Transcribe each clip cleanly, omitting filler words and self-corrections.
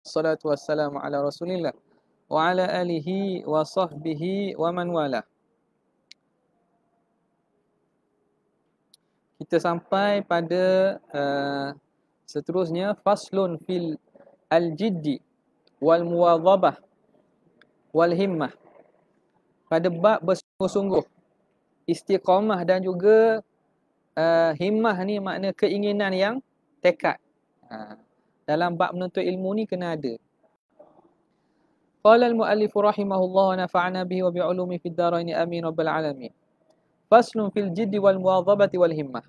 Salatu wassalamu ala Rasulillah wa ala alihi wa sahbihi wa man wala. Kita sampai pada seterusnya faslun fil al-jiddi wal muwadhabah wal himmah. Pada bab bersungguh-sungguh, istiqamah dan juga himmah ni makna keinginan yang tekad. Dalam bab menuntut ilmu ni kena ada. Qala al-muallif rahimahullah wa nafa'ana bihi wa bi'ulumi fid dharain amin rabbal alamin. Faslun fil jiddi wal muwadhabati wal himmah.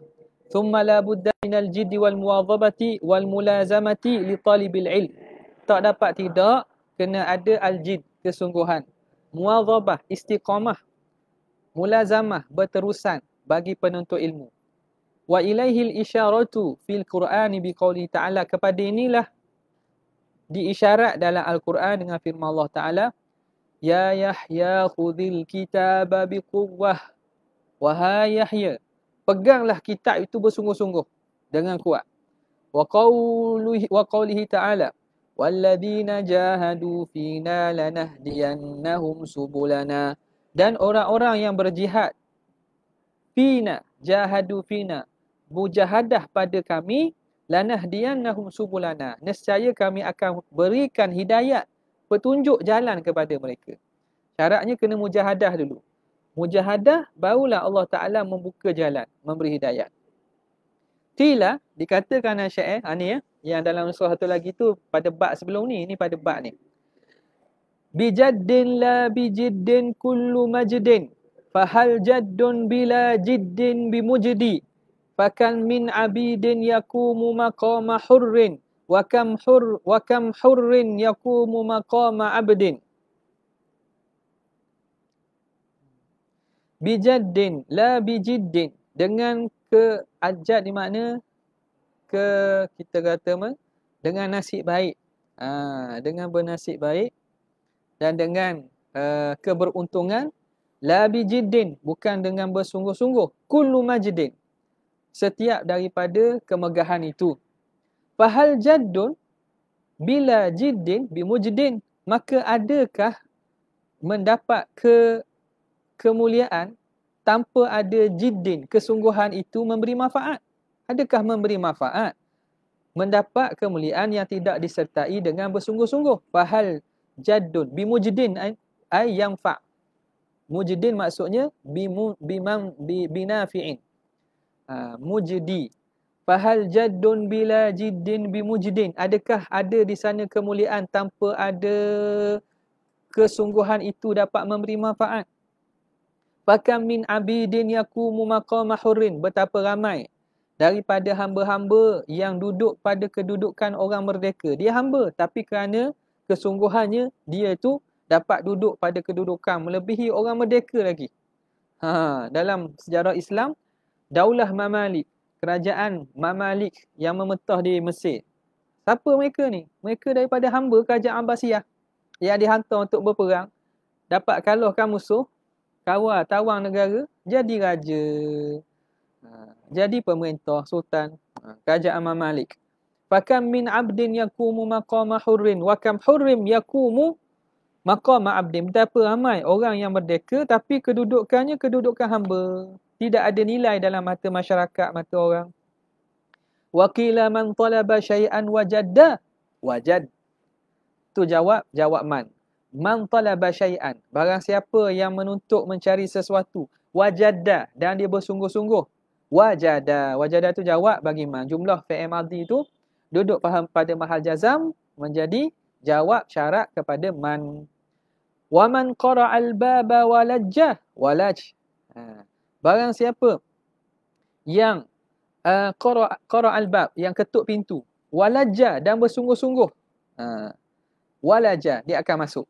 Thumma la budda minal jiddi wal muwadhabati wal mulazamati li talibil ilm. Tak dapat tidak kena ada al-jidd, kesungguhan, muwadhabah, istiqamah, mulazamah, berterusan bagi penuntut ilmu. Wa ilaihil isyaratu fil Qur'ani biqauli ta'ala, kepada inilah diisyarat dalam Al-Quran dengan firman Allah Ta'ala, Ya Yahya khudhil kitaba biquwwah. Wahai Yahya, peganglah kitab itu bersungguh-sungguh dengan kuat. Wa qawlihi ta'ala, Walladzina jahadu fina lanahdiyannahum subulana. Dan orang-orang yang berjihad, fina, jahadu fina, mujahadah pada kami, lanahdiyannahum subulana, nescaya kami akan berikan hidayat, petunjuk jalan kepada mereka. Syaratnya kena mujahadah dulu. Mujahadah, barulah Allah Ta'ala membuka jalan, memberi hidayat. Qila, dikatakan syair, ni yang dalam surah satu lagi tu pada bab sebelum ni pada bab ni. Bijaddin la bijiddin kullu majdin, fahal jaddun bila jiddin bimujdi, fakan min abidin yakumu maqama hurrin, wa kam hurrin yakumu maqama abdin. Bijaddin la bijiddin, dengan ajad di makna kita kata dengan nasib baik, dengan bernasib baik dan dengan keberuntungan. La bijiddin, bukan dengan bersungguh-sungguh. Kullu majdin, setiap daripada kemegahan itu. Fahal jaddun bila jiddin bimujdin, maka adakah mendapat kemuliaan tanpa ada jiddin, kesungguhan itu memberi manfaat? Adakah memberi manfaat? Mendapat kemuliaan yang tidak disertai dengan bersungguh-sungguh. Fahal jaddun bimujdin ay yanfa'. Mujdin maksudnya binafi'in. Mujdi. Fahal jaddun bila jiddin bimujdin, adakah ada di sana kemuliaan tanpa ada kesungguhan itu dapat memberi manfaat? Fakam min abidin yakumu maqama hurrin, betapa ramai daripada hamba-hamba yang duduk pada kedudukan orang merdeka. Dia hamba, tapi kerana kesungguhannya dia itu dapat duduk pada kedudukan melebihi orang merdeka lagi. Dalam sejarah Islam, Daulah Mamalik, kerajaan Mamalik yang memetah di Mesir. Siapa mereka ni? Mereka daripada hamba kerajaan Abbasiyah yang dihantar untuk berperang, dapat kalahkan musuh, kawal tawang negara, jadi raja, jadi pemerintah, sultan, kerajaan Mamalik. Fakam min abdin yakumu maqama hurrin, wa kam hurrim yakumu maqama abdin. Betapa ramai orang yang merdeka tapi kedudukannya kedudukan hamba, tidak ada nilai dalam mata masyarakat, mata orang. Wa qila man talaba syai'an wajadda, wajad. Tu jawab man. Man talaba syai'an, barang siapa yang menuntut mencari sesuatu, wajadda, dan dia bersungguh-sungguh, wajada tu jawab bagi man. Jumlah fi'il madhi tu duduk pada mahal jazam, menjadi jawab syarat kepada man. Wa man qara'al baba walajjah, walaj. Barang siapa yang qara'al bab, yang ketuk pintu, walajjah, dan bersungguh-sungguh, walajjah, dia akan masuk.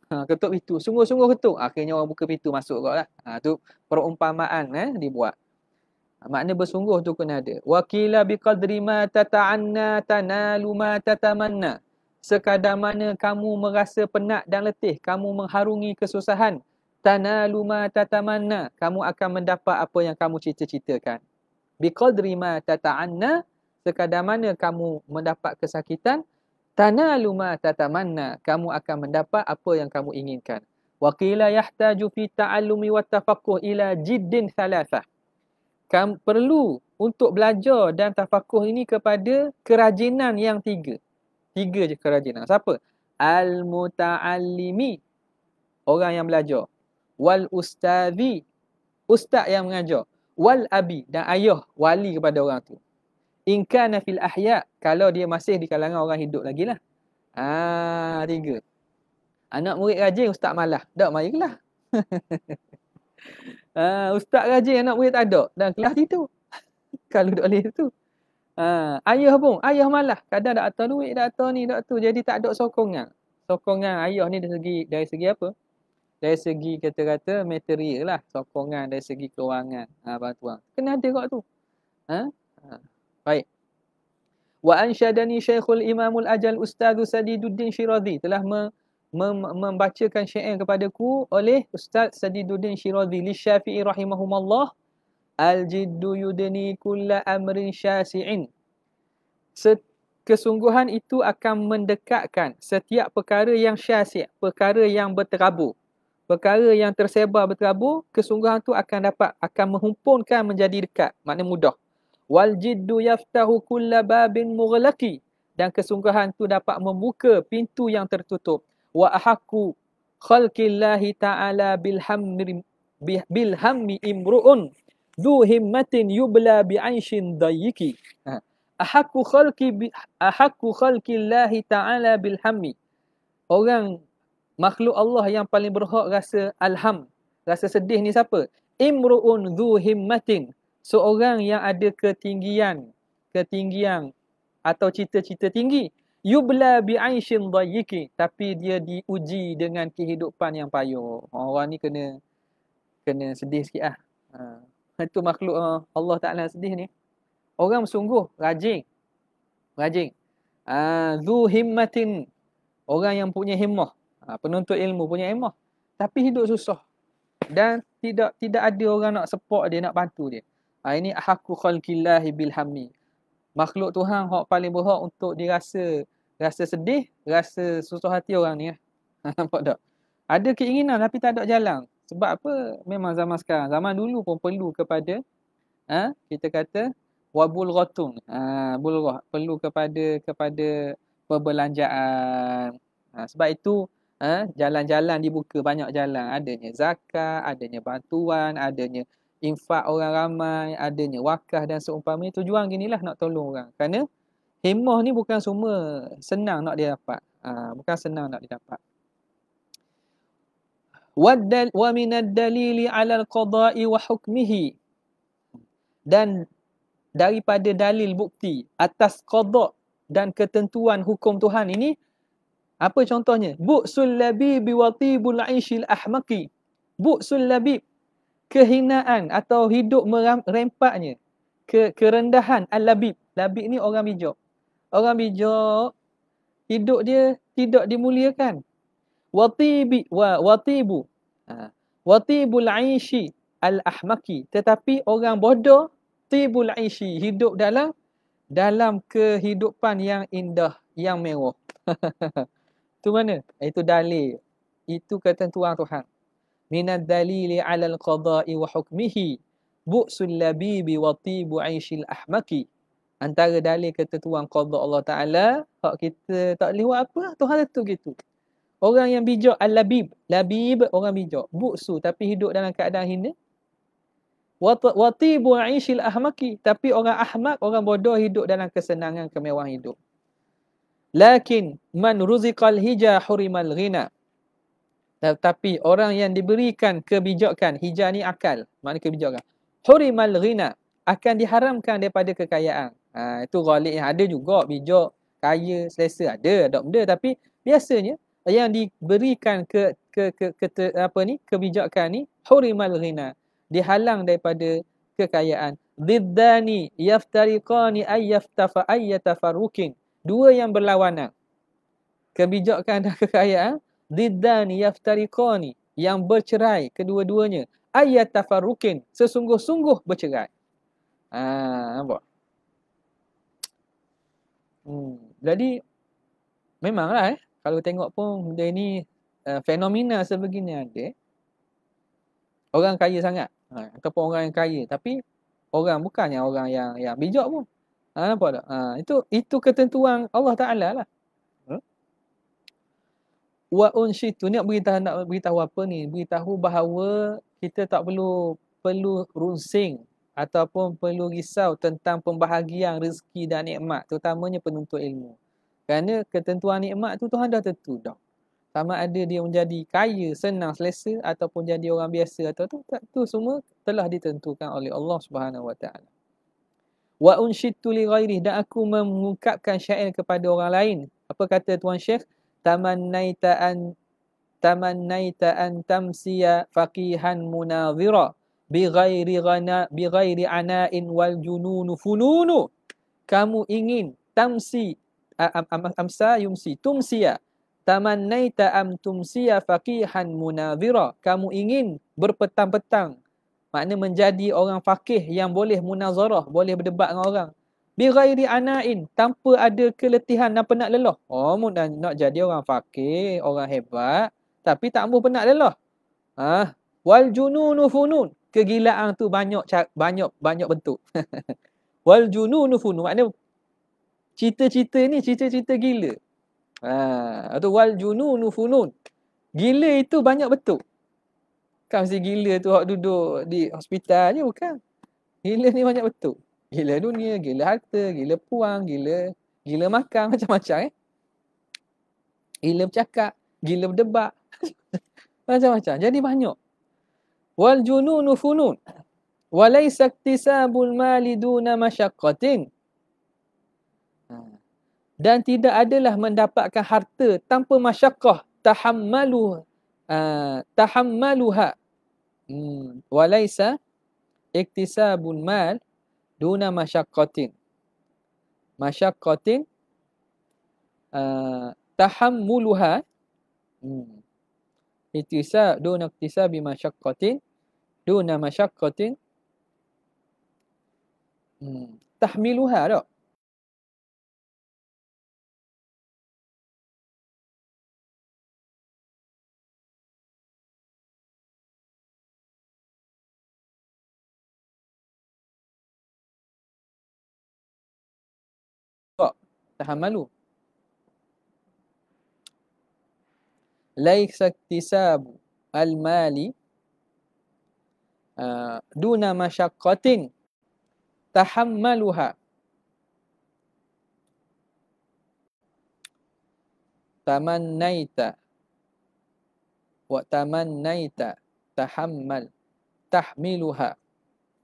Ketuk pintu, sungguh-sungguh ketuk, akhirnya orang buka pintu masuk kau lah. Tu perumpamaan dibuat. Makna bersungguh tu kena ada. Wa qila biqadri ma tata'anna tanalu ma tatamanna. Sekadar mana kamu merasa penat dan letih, kamu mengharungi kesusahan, tanalu ma tatamanna, kamu akan mendapat apa yang kamu cita-citakan. Biqadri ma tata'anna, sekadar mana kamu mendapat kesakitan, Tanalu ma tatamanna, kamu akan mendapat apa yang kamu inginkan. Wa qila yahtaju fi ta'allumi wa tafaqquh ila jiddin thalathah. Kamu perlu untuk belajar dan tafakuh ini kepada kerajinan yang tiga. Tiga je kerajinan. Siapa? Al-muta'allimi, orang yang belajar. Wal ustazi, ustaz yang mengajar. Wal abi, dan ayah, wali kepada orang tu. In kana fil ahya, kalau dia masih di kalangan orang hidup lagi lah. Tiga. Anak murid rajin, ustaz malah. Tak, marilah. Ustaz rajin, anak murid tak ada. Dan kelas tidur. Kalau duduk oleh tu. Ayah pun, ayah malah. Kadang tak ada duit, tak ada ni, tak tu. Jadi tak ada sokongan. Sokongan ayah ni dari segi apa? Dari segi kata-kata material lah. Sokongan dari segi kewangan. Bantuan. Kena ada kat tu. Baik. Wa ansyadani Syekhul Imamul Ajal Ustaz Sadiduddin Syirazi telah membacakan syair kepadaku oleh Ustaz Sadiduddin Syirazi li Syafi'i rahimahumallah. Al-jiddu yudni kulla amrin syasi'in. Kesungguhan itu akan mendekatkan setiap perkara yang syasi', perkara yang berterabur. Perkara yang tersebar berterabur, kesungguhan itu akan menghimpunkan menjadi dekat, makna mudah. Wal jiddu yaftahu kulla babin mughlaqi, dan kesungguhan itu dapat membuka pintu yang tertutup. Wa ahaqu khalqillahi ta'ala bilhammi imru'un dhu himmatin yubla bi'aishin dayyiki. Ahaqu khalqillahi ta'ala bilhammi. Orang makhluk Allah yang paling berhak rasa alham, rasa sedih ni siapa? Imru'un dhu himmatin, seorang yang ada ketinggian atau cita-cita tinggi. Yubla bi'aishin dayyiki, tapi dia diuji dengan kehidupan yang payah. Orang ni kena sedih sikit lah. Itu makhluk Allah Ta'ala sedih ni. Orang sungguh rajin. Dhu himmatin, orang yang punya himmah. Penuntut ilmu punya himmah. Tapi hidup susah. Dan tidak ada orang nak support dia, nak bantu dia. Ini ahaqu khalqillahi bilhammi. Makhluk Tuhan hak paling berhak untuk dirasa sedih, rasa susah hati orang ni. Nampak tak? Ada keinginan tapi tak ada jalan. Sebab apa? Memang zaman sekarang. Zaman dulu pun perlu kepada kita kata wabulghatun. Bulghah perlu kepada perbelanjaan. Sebab itu jalan-jalan dibuka, banyak jalan. Adanya zakat, adanya bantuan, adanya infak orang ramai, adanya wakaf dan seumpamanya. Tujuan ginilah nak tolong orang. Kerana himmah ni bukan semua senang nak dia dapat. Bukan senang nak dia dapat. Wa minad dalili 'ala al-qada'i wa hukmihi, dan daripada dalil bukti atas qada' dan ketentuan hukum Tuhan ini, apa contohnya? Bu'sul labib wa tibul 'aishil ahmaqi. Bu'sul labib, kehinaan atau hidup merempaknya, kerendahan al-labib. Labib ni orang bijak. Orang bijak hidup dia tidak dimuliakan. Watibul 'aishi al-ahmaqi, tetapi orang bodoh, tibul 'aishi, hidup dalam kehidupan yang indah, yang mewah. Itu mana? Itu dalil. Itu ketentuan Tuhan. Minad dalili 'alal qada'i wa hukmihi bu'sul labibi wa tibu 'aishil ahmaqi. Antara dalil ketentuan qada Allah Taala, hak kita tak boleh buat apa, Tuhan tentu gitu. Orang yang bijak al-labib, labib orang bijak, bu'su tapi hidup dalam keadaan hina. Wa tibu 'aishil ahmaqi, tapi orang ahmak, orang bodoh hidup dalam kesenangan, kemewahan hidup. Lakin man ruziqal hija hurimal ghina. Tetapi orang yang diberikan kebijakan, hija ni akal, makna kebijakan. Hurimal ghina, akan diharamkan daripada kekayaan. Itu ghalib yang ada juga, bijak, kaya, selesa, ada benda, tapi biasanya yang diberikan kebijakan ni hurimal ghina, dihalang daripada kekayaan. Diddani yaftariqani ayyatafarrukin, dua yang berlawanan, kebijakan dan kekayaan. Diddani yaftariqani, yang bercerai kedua-duanya. Ayyatafarrukin, sesungguh-sungguh bercerai. Nampak? Jadi Memanglah kalau tengok pun benda ni fenomena sebegini ada. Orang kaya sangat. Ataupun orang yang kaya tapi orang bukannya orang yang bijak pun. Nampak tak? Itu ketentuan Allah Taala lah. Wa unsyitu ni nak beritahu apa ni? Beritahu bahawa kita tak perlu runsing ataupun perlu risau tentang pembahagian rezeki dan nikmat, terutamanya penuntut ilmu. Kerana ketentuan nikmat tu Tuhan dah tentu dah. Sama ada dia menjadi kaya, senang, selesa ataupun jadi orang biasa atau tu semua telah ditentukan oleh Allah Subhanahu Wa Taala. Wa unsyitu li ghairi, dan aku mengungkapkan syair kepada orang lain. Apa kata Tuan Syekh? Tamannaita an tamsiya faqihan munazira bi ghairi ana'in wal jununu fununu. Kamu ingin amsa yumsi tumsiya, tamannaita am tumsiya faqihan munazira, kamu ingin berpetang-petang, makna menjadi orang faqih yang boleh munazarah, boleh berdebat dengan orang. Bi ghairi ana'in, tanpa ada keletihan dan penat lelah. Nak jadi orang faqih, orang hebat, tapi tak mampu penat lelah. Wal jununu funun, kegilaan tu banyak bentuk. Wal jununu funun, makna cita-cita ni cita-cita gila. Atau wal jununu funun, gila itu banyak bentuk. Kan mesti gila tu hak duduk di hospital je, bukan. Gila ni banyak bentuk. Gila dunia, gila harta, gila puang, gila makan, macam-macam Gila bercakap, gila berdebat. Macam-macam. Jadi banyak. Wal jununu funun. Walaysa iktisabul mali duna masyaqqatin. Dan tidak adalah mendapatkan harta tanpa masyaqqah, tahammaluha. Walaysa iktisabul mal duna masyaqqatin. Masyaqqatin tahammuluha. Duna iktisabi masyaqqatin, duna masyaqqatin tahmiluha tak? Tahammalu. Laisa iktisabu al-mali duna masyaqqatin tahammaluha. Tamannaita wa tamannaita tahmiluha.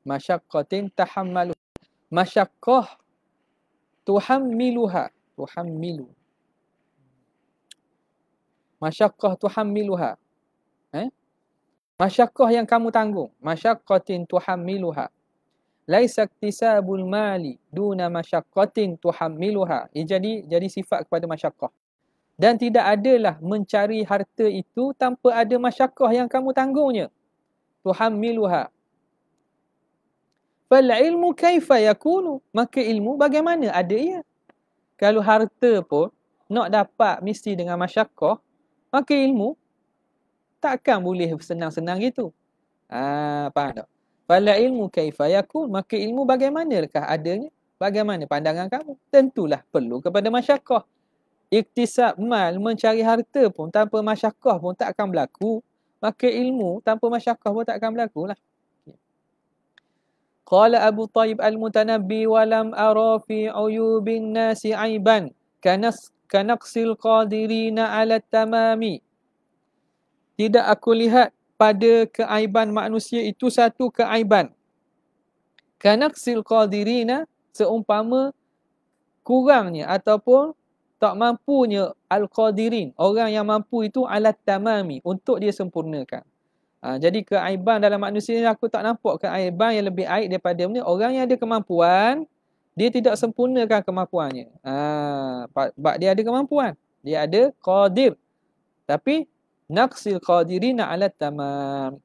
Masyaqqatin tahammaluha. Masyaqqah tuhammiluha. Masyaqqah tuhammiluha. Masyaqqah yang kamu tanggung. Masyaqqatin tuhammiluha. Laisa iktisabul mali duna masyaqqatin tuhammiluha. Jadi sifat kepada masyaqqah. Dan tidak adalah mencari harta itu tanpa ada masyaqqah yang kamu tanggungnya. Tuhammiluha. Fal ilmu kaifa yakunu? Maka ilmu bagaimana ada ia? Kalau harta pun nak dapat mesti dengan masyaqqah, maka ilmu takkan boleh senang-senang gitu. Faham tak? Fal ilmu kaifa yakun? Maka ilmu bagaimanakah adanya? Bagaimana pandangan kamu? Tentulah perlu kepada masyaqqah. Iktisab mal, mencari harta pun tanpa masyaqqah pun tak akan berlaku. Maka ilmu tanpa masyaqqah pun tak akan berlaku lah. Qala Abu Tayyib al-Mutanabbi walam ara fi uyubin nasi aiban kanaqsil qadirina ala tamami. Tidak aku lihat pada keaiban manusia itu satu keaiban. Kanaqsil qadirina, seumpama kurangnya ataupun tak mampunya al-qadirin, orang yang mampu itu ala tamami, untuk dia sempurnakan. Jadi keaiban dalam manusia ni aku tak nampak keaiban yang lebih aib daripada ni orang yang ada kemampuan, dia tidak sempurnakan kemampuannya. Sebab dia ada kemampuan, dia ada qadir, tapi naqsil qadirina ala tamam.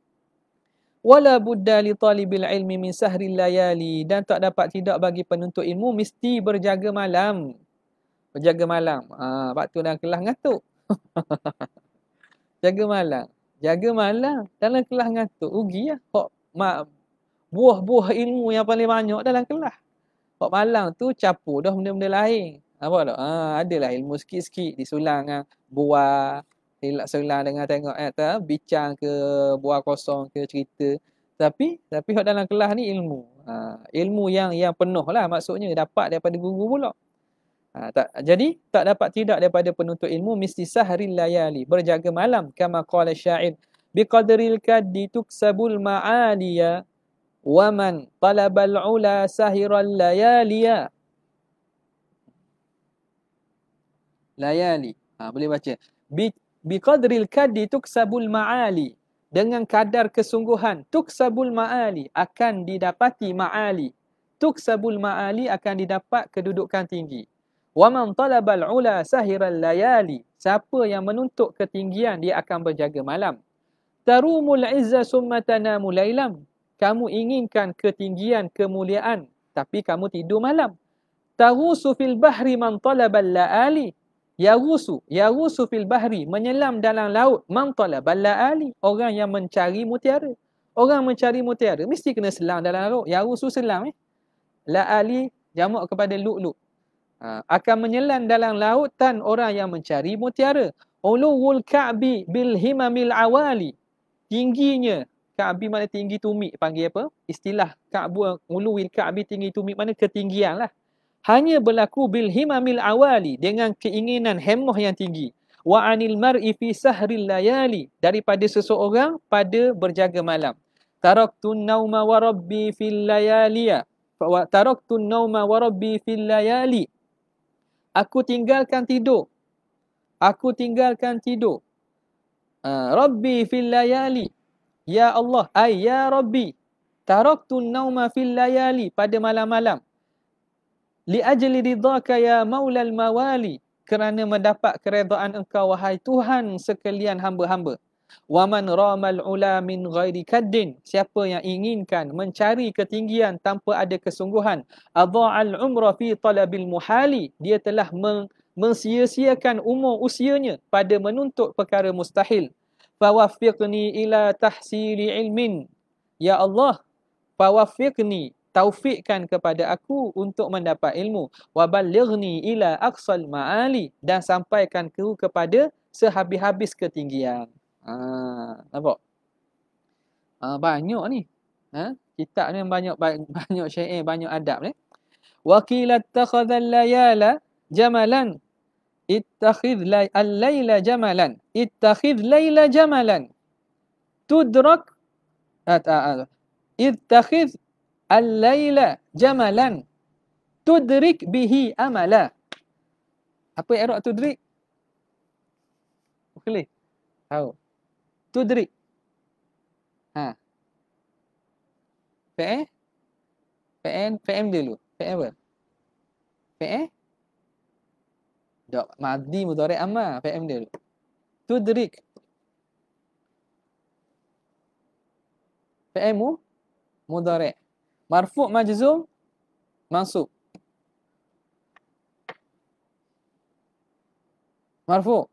Wala budda li talibil ilmi min sahril layali, dan tak dapat tidak bagi penuntut ilmu mesti berjaga malam. Berjaga malam. Waktu dalam kelas ngantuk. Jaga malam. Jaga malam dalam kelas ngantuk. Rugi lah. Buah-buah ilmu yang paling banyak dalam kelas. Kok malam tu capur dah benda-benda lain. Apa tak? Adalah ilmu sikit-sikit disulang dengan buah, selang dengan tengok bincang ke, buah kosong ke, cerita. Tapi hak dalam kelas ni ilmu. Ilmu yang penuh lah maksudnya dapat daripada guru pula. Jadi tak dapat tidak daripada penuntut ilmu mesti sahril layali, berjaga malam, kama qala syair biqadril kaddi tuksabul ma'aliya wa man talabal ula sahiral layaliya. Layali. Boleh baca. Biqadril kaddi tuksabul ma'ali. Dengan kadar kesungguhan. Tuksabul ma'ali. Akan didapati ma'ali. Tuksabul ma'ali akan didapat kedudukan tinggi. Wa man talabal ula sahiral layali. Siapa yang menuntut ketinggian, dia akan berjaga malam. Tarumul izza summa tanamu lailam. Kamu inginkan ketinggian, kemuliaan, tapi kamu tidur malam. Taghusu fil bahri man talabal laali. Yaghusu fil bahri, menyelam dalam laut, man talabal laali, orang yang mencari mutiara. Orang mencari mutiara mesti kena selam dalam laut. Yaghusu selam laali jamak kepada lu'lu'. Akan menyelam dalam lautan orang yang mencari mutiara. Ulul ka'bi bil himamil awali. Tingginya Ka'bi mana tinggi tumit panggil apa? Istilah Ka'bu ulul ka'bi tinggi tumit mana ketinggian lah. Hanya berlaku bil himamil awali, dengan keinginan hemah yang tinggi. Wa anil mar'i fi sahril layali, daripada seseorang pada berjaga malam. Taraktun nauma wa rabbi fil layaliya. Taraktun nauma wa rabbi fil layali. Aku tinggalkan tidur. Aku tinggalkan tidur. Rabbi fil layali. Ya Allah, ya Rabbi. Taraktun nauma fil layali, pada malam-malam. Li ajli ridhaka ya maulal mawali, kerana mendapat keredaan engkau wahai Tuhan sekalian hamba-hamba. Wa man ramal ula min ghairi kaddin, siapa yang inginkan mencari ketinggian tanpa ada kesungguhan, adha'al umra fi talabil muhali, dia telah mensia-siakan umur usianya pada menuntut perkara mustahil. Fawaffiqni ila tahsili ilmin, ya Allah, fawaffiqni, taufikkan kepada aku untuk mendapat ilmu. Wa ballighni ila aqsal ma'ali, dan sampaikan aku kepada sehabis-habis ketinggian. Nampak? Banyak ni. Kitab ni banyak syair, banyak adab ni. Wa qila ittakhadha al-layala jamalan. Ittakhidh al-layla jamalan. Ittakhidh layla jamalan. Tudrak. Ittakhidh al-layla jamalan. Tudrik bihi amala. Apa i'rab tudrik? Boleh? Tahu. Tudrik. Fi'il dulu. Fi'il apa? Fi'il? Tak, madhi mudhari' amma. Fi'il dulu. Tudrik. Fi'il mudhari'. Marfu' majzum mansub. Marfu'.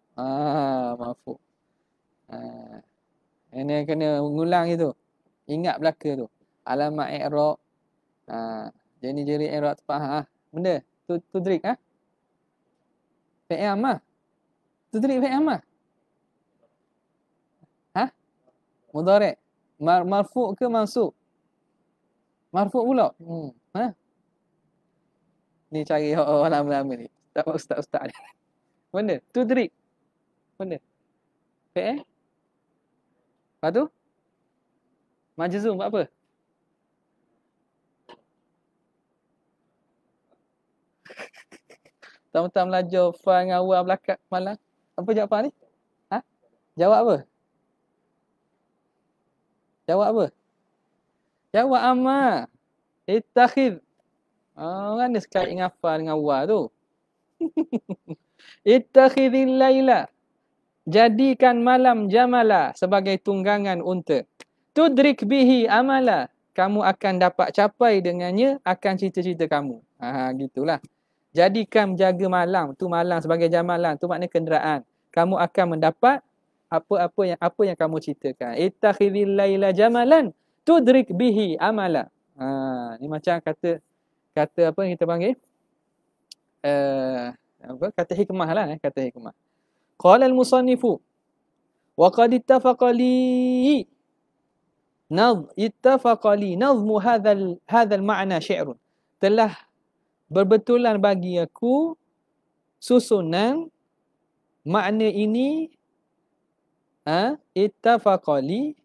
Marfu'. Ini kena ngulang itu. Ingat belaka tu. Alamat i'rab. Jenis-jenis i'rab tepat. Benda. Tudrik. Fi'il ammah. Tudrik fi'il ammah. Mudhari'. Marfu' ke mansub? Marfu' pula. Ni cari orang lama-lama ni. Ustaz-ustaz ni. Benda. Tudrik. Benda. Fi'il. Lepas tu? Majzum apa? Tamu-tamu belajar fa dengan awal belakang malam. Apa jawapan ni? Jawab apa? Jawab apa? Jawab amma. Ittakhidh. Mana sekali ngafal dengan awal tu? Ittakhidhil layla. Jadikan malam jamala sebagai tunggangan unta. Tudrik bihi amala. Kamu akan dapat capai dengannya akan cita-cita kamu. Gitulah. Jadikan menjaga malam tu, malam sebagai jamalan tu makna kenderaan. Kamu akan mendapat apa yang kamu ceritakan. Ittakhidhil laila jamalan tudrik bihi amala. Ni macam kata apa yang kita panggil kata hikmah lah, kata hikmah. Qala al-musannifu wa qad ittafaqa li nazmu hadzal ma'na syi'run. Telah berbetulan bagi aku susunan makna ini, ittafaqa li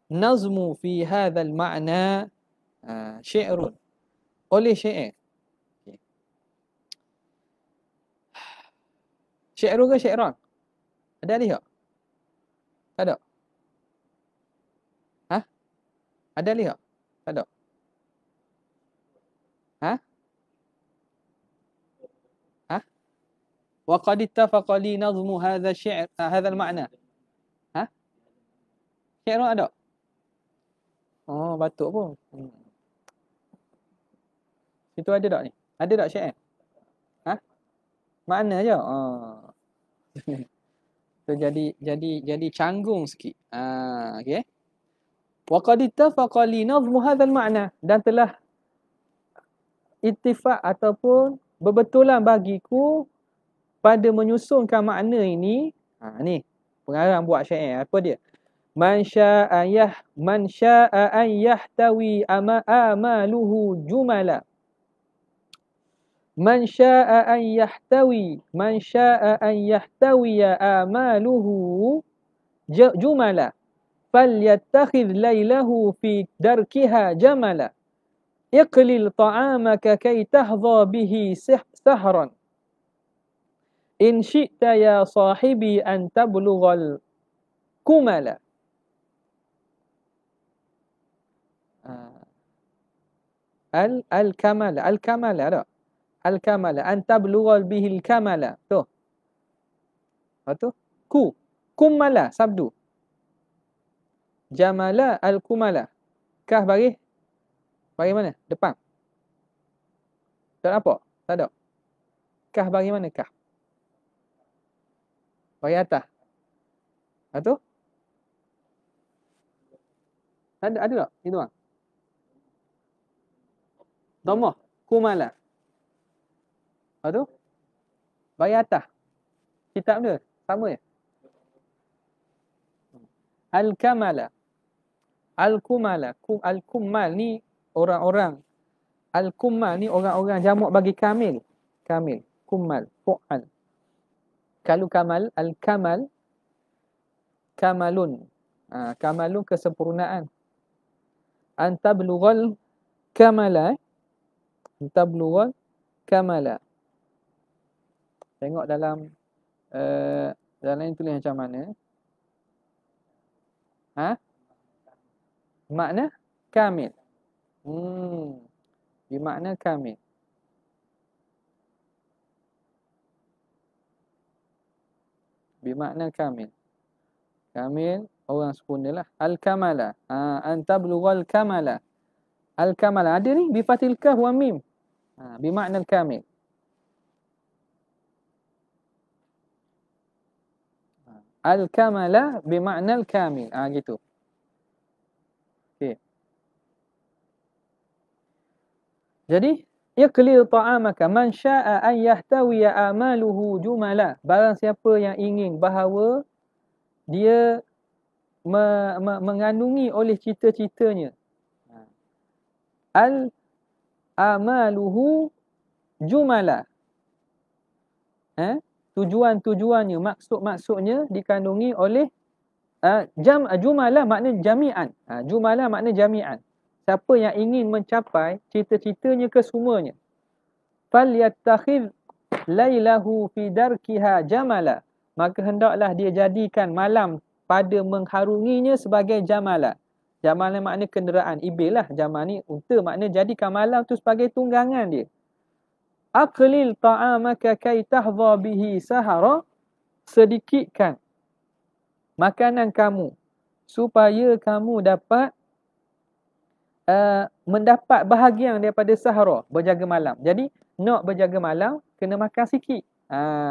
nazmu fi hadzal ma'na syi'run, oleh syair. Syi'run ke syi'ran? Ada alih tak? Tak ada. Ada alih tak? Tak ada. Wa qad ittafaqa li nazmu hadha syi'r, hadha al-ma'na. Syi'run ada? Oh, batuk pun. Itu ada tak ni? Ada tak syair? Makna je. So jadi canggung sikit. Okey. Wa qad ittafaqa li nazmu hadzal ma'na, dan telah ittifaq ataupun berbetulan bagiku pada menyusunkan makna ini. Ni pengarang buat syair. Apa dia? Man syaa'a an yahtawi amaluhu jumala. Man syaa'a an yahtawiya amaluhu jumala falyattakhidh laylahu fi darkiha jamala. Iqlil ta'amaka kay tahdha bihi sahran. In syi'ta ya sahibi an tablughal kumala. Al-kamala ada. Al-kamala an tablughal bihil kamala. Tu. Apa tu? Kumala sabdu. Jamala al-kumala. Kah bagi mana? Depan. Tak apa? Tak ada. Kah bagi mana kah? Bagi atas. Apa tu? Ada tak? Itu bang. Dhammah. Kumala. Apa tu? Bagi atas. Kitab dia. Sama je. Al-kamala. Al-kumala. Al-kummal ni orang-orang. Al-kummal ni orang-orang jamak bagi kamil. Kamil. Kummal. Fu'al. Kalau kamal, al-kamal. Kamalun. Kamalun kesempurnaan. Antablughal kamala. Antablughal kamala. Tengok dalam dalam tulis macam mana. Makna kamil. Bermakna kamil. Bermakna kamil. Kamil orang sempurna lah. Al-kamala. Antablughal kamala. Al-kamala. Ada ni bi fathil kaf wa mim. Bermakna kamil. Al-kamala bermakna kamil. Gitu. Okey. Jadi iqlil ta'amaka man syaa'a an yahtawiya amaluhu jumala. Barang siapa yang ingin bahawa dia mengandungi oleh cita-citanya amaluhu jumala. Tujuan-tujuannya, maksud-maksudnya dikandungi oleh jumala makna jami'an. Jumala makna jami'an. Siapa yang ingin mencapai cita-citanya kesemuanya. Falyattakhidh lailahu fi darkiha jamala. Maka hendaklah dia jadikan malam pada mengharunginya sebagai jamala. Jamala makna kenderaan, ibil lah. Jamal ni unta, makna jadikan malam tu sebagai tunggangan dia. Aqlil ta'amaka kay tahdha bihi sahara. Sedikitkan makanan kamu supaya kamu dapat mendapat bahagian daripada sahara, berjaga malam. Jadi nak berjaga malam, kena makan sikit.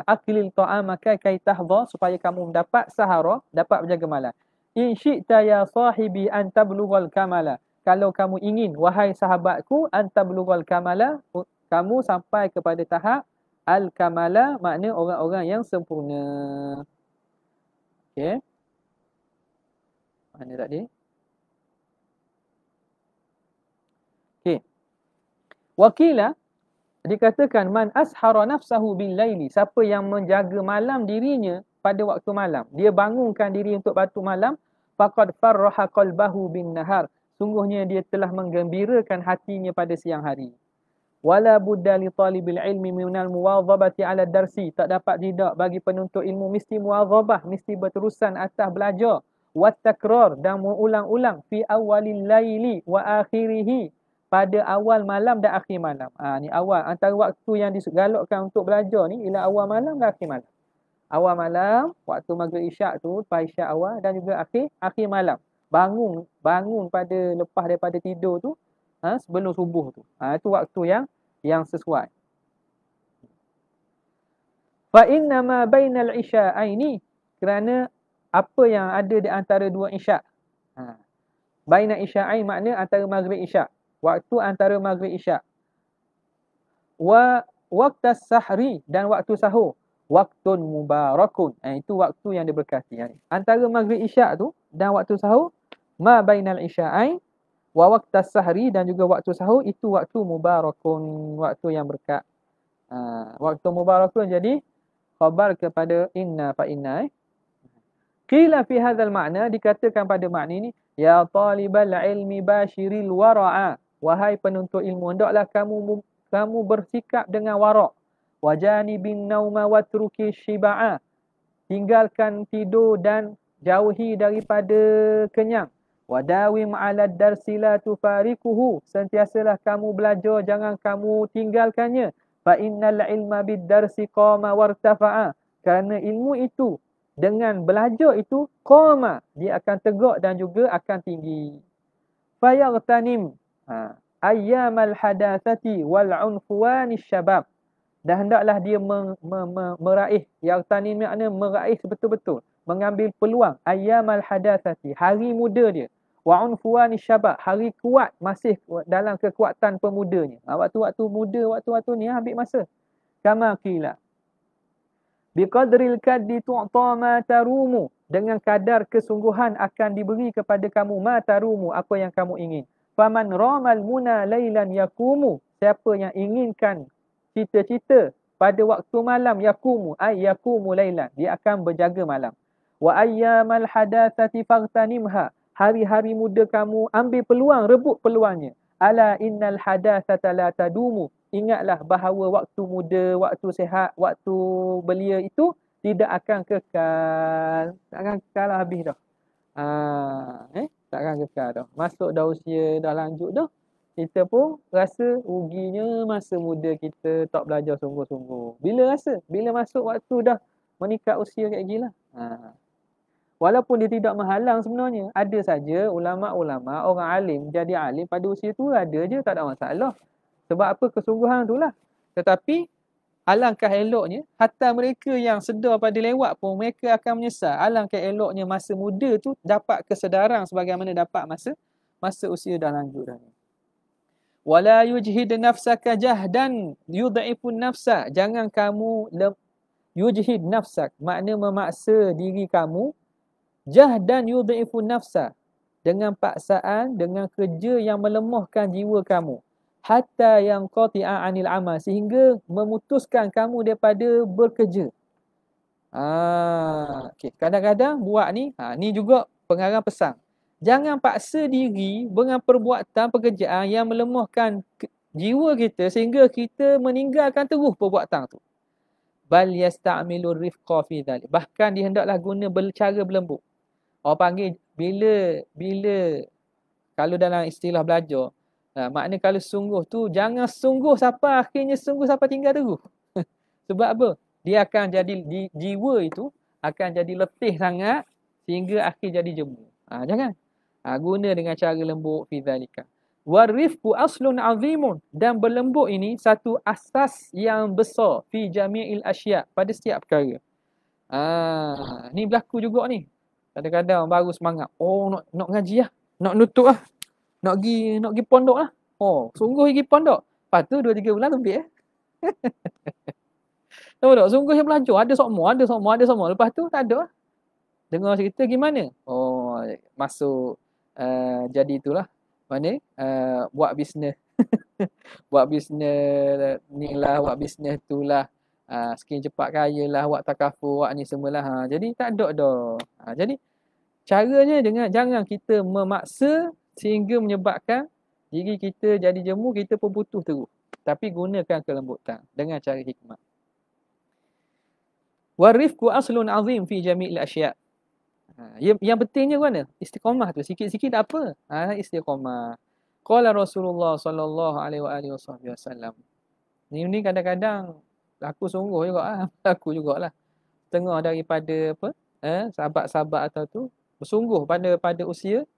Aklil ta'amaka kay tahdha, supaya kamu dapat sahara, dapat berjaga malam. In syi'ta ya sahibi an tablughal kamala. Kalau kamu ingin, wahai sahabatku, an tablughal kamala, kamu sampai kepada tahap al-kamala, makna orang-orang yang sempurna. Okey. Mana tadi? Okey. Wakila, dikatakan man ashara nafsahu bil laili, siapa yang menjaga malam dirinya pada waktu malam, dia bangunkan diri untuk waktu malam, faqad farraha qalbahu bin nahar, sungguhnya dia telah menggembirakan hatinya pada siang hari. Wala budda li talibil ilmi minal muwadhabati ala darsi, tak dapat tidak bagi penuntut ilmu mesti muwadhabah, mesti berterusan atas belajar, wat takrar, dan mengulang-ulang, fi awalil laili wa akhirih, pada awal malam dan akhir malam. Ni awal, antara waktu yang digalakkan untuk belajar ni ialah awal malam dan akhir malam. Awal malam, waktu maghrib isyak tu, lepas isyak awal, dan juga akhir malam. Bangun pada lepas daripada tidur tu, sebelum subuh tu. Itu waktu yang sesuai. Fa inna ma bainal isya'aini, kerana apa yang ada di antara dua isyak. Bainal isya'ain makna antara maghrib isyak. Waktu antara maghrib isyak. Wa waqtas sahri, dan waktu sahur. Waktun mubarakun. Itu waktu yang diberkati. Antara maghrib isyak tu dan waktu sahur, ma bainal isya'ain wa waqtas sahri, dan juga waktu sahur, itu waktu mubarakun, waktu yang berkat. Waktu mubarakun jadi khabar kepada inna fa inna. Qila fi hadzal makna, dikatakan pada makna ini, ya talibal ilmi bashiril wara'a, wahai penuntut ilmu, hendaklah kamu bersikap dengan wara'. Wajanibin nauma watruki shiba'a, tinggalkan tidur dan jauhi daripada kenyang. Wadawim 'ala darsi la tufarikuhu, sentiasalah kamu belajar, jangan kamu tinggalkannya. Fa innal ilma bid darsi qama wartafa'a, kerana ilmu itu dengan belajar itu qama, dia akan tegak dan juga akan tinggi. Fayaghtanim ayyamal hadatsati wal unfuwanish syabab, dan hendaklah dia meraih, yaghtanim makna meraih betul-betul, mengambil peluang, ayyamal hadatsati, hari muda dia, wa unfuwanish syabab, hari kuat, masih dalam kekuatan pemudanya. Waktu-waktu muda, waktu-waktu ni ambil masa. Kama qila biqadril kaddi tu'ta ma tarumu, dengan kadar kesungguhan akan diberi kepada kamu ma tarumu, apa yang kamu ingin. Faman ramal muna lailan yakumu, siapa yang inginkan cita-cita pada waktu malam, yakumu ay yakumu lailan, dia akan berjaga malam. Wa ayyamal hadatsati faghtanimha, hari-hari muda kamu ambil peluang, rebut peluangnya. Ala innal hadatsata la tadumu, ingatlah bahawa waktu muda, waktu sihat, waktu belia itu tidak akan kekal. Tak akan kekal lah, habis dah. Tak akan kekal dah. Masuk dah usia, dah lanjut dah. Kita pun rasa ruginya masa muda kita tak belajar sungguh-sungguh. Bila rasa? Bila masuk waktu dah meningkat usia kayak gila. Walaupun dia tidak menghalang sebenarnya. Ada saja ulama'-ulama', orang alim jadi alim pada usia tu, ada je, tak ada masalah. Sebab apa? Kesungguhan tu lah. Tetapi alangkah eloknya, hatta mereka yang sedar pada lewat pun mereka akan menyesal. Alangkah eloknya masa muda tu dapat kesedaran sebagaimana dapat masa usia dah lanjut dah ni. Wala yujhid nafsaka jahdan yudhifun nafsa, jangan kamu yujhid nafsak, makna memaksa diri kamu, jahdan yudhifun nafsa, dengan paksaan, dengan kerja yang melemahkan jiwa kamu, hatta yang qati'a anil amal, sehingga memutuskan kamu daripada bekerja. Okay. Kadang-kadang buat ni, ni juga pengarang pesan. Jangan paksa diri dengan perbuatan pekerjaan yang melemahkan jiwa kita sehingga kita meninggalkan terus perbuatan tu. Bal yasta'milur rifqa fi dhalik, bahkan dia hendaklah guna cara berlembut. Orang panggil bila kalau dalam istilah belajar, makna kalau sungguh tu jangan sungguh sampai akhirnya sungguh sampai tinggal terus. Sebab apa? Dia akan jadi jiwa itu akan jadi letih sangat sehingga akhir jadi jemu. Jangan. Guna dengan cara lembut fi zalika. Warifku aslun azimun, dan berlembut ini satu asas yang besar fi jami'il asya, pada setiap perkara. Ni berlaku juga ni. Kadang-kadang baru semangat. Oh, nak ngaji lah. Nak nutup lah. Nak pergi pondok lah. Oh, sungguh pergi pondok. Lepas tu 2-3 bulan lebih Tahu tak? Sungguh yang belajar. Ada semua. Lepas tu tak ada lah. Dengar cerita gimana? Oh, masuk jadi itulah. Mana? Buat bisnes. Buat bisnes ni lah, buat bisnes tu lah. Skin cepat kaya lah, buat takaful, buat ni semualah. Jadi tak ada dah. Jadi caranya jangan kita memaksa sehingga menyebabkan diri kita jadi jemu, kita pun putus terus. Tapi gunakan kelembutan dengan cara hikmah. Warifku aslun azim fi jami'il asya'. Yang pentingnya mana? Istiqamah tu. Sikit-sikit tak apa. Istiqamah. Qala Rasulullah sallallahu alaihi wasallam. Ni kadang-kadang aku sungguh juga aku jugalah. Tengah daripada apa? Sahabat-sahabat atau tu bersungguh pada usia,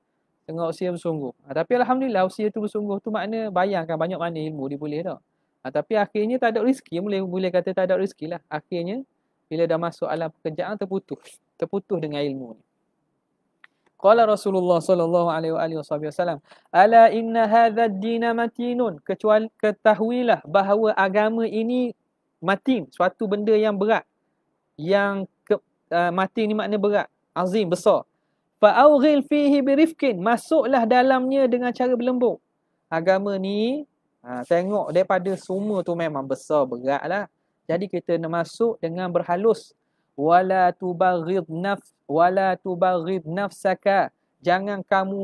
tengah usia bersungguh. Tapi alhamdulillah usia tu bersungguh tu makna bayangkan banyak mana ilmu dia boleh dah. Tapi akhirnya tak ada rezeki, boleh kata tak ada rezeki lah. Akhirnya bila dah masuk alam pekerjaan terputus dengan ilmu ni. Qala Rasulullah sallallahu alaihi wasallam, ala inna hadha ad-din matinun, kecuali ketahuilah bahawa agama ini matin, suatu benda yang berat. Yang matin ni makna berat, azim, besar. Fa awghil fihi birifkin, masuklah dalamnya dengan cara berlembut. Agama ni tengok daripada semua tu memang besar, beratlah. Jadi kita nak masuk dengan berhalus. Wala tubaghid nafsaka, jangan kamu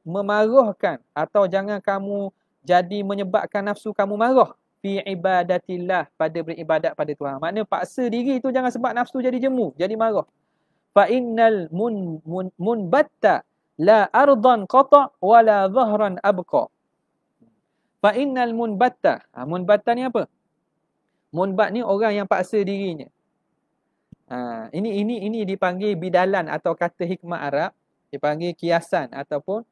memarahkan atau jangan kamu jadi menyebabkan nafsu kamu marah fi ibadatillah, pada beribadat pada Tuhan. Maknanya paksa diri tu jangan sebab nafsu jadi jemu, jadi marah. Fa innal munbatta la ardan qata wala dhahran abqa. Fa innal munbatta, munbatta ni apa? Munbat ni orang yang paksa dirinya. Ini dipanggil bidalan atau kata hikmah Arab, dipanggil kiasan ataupun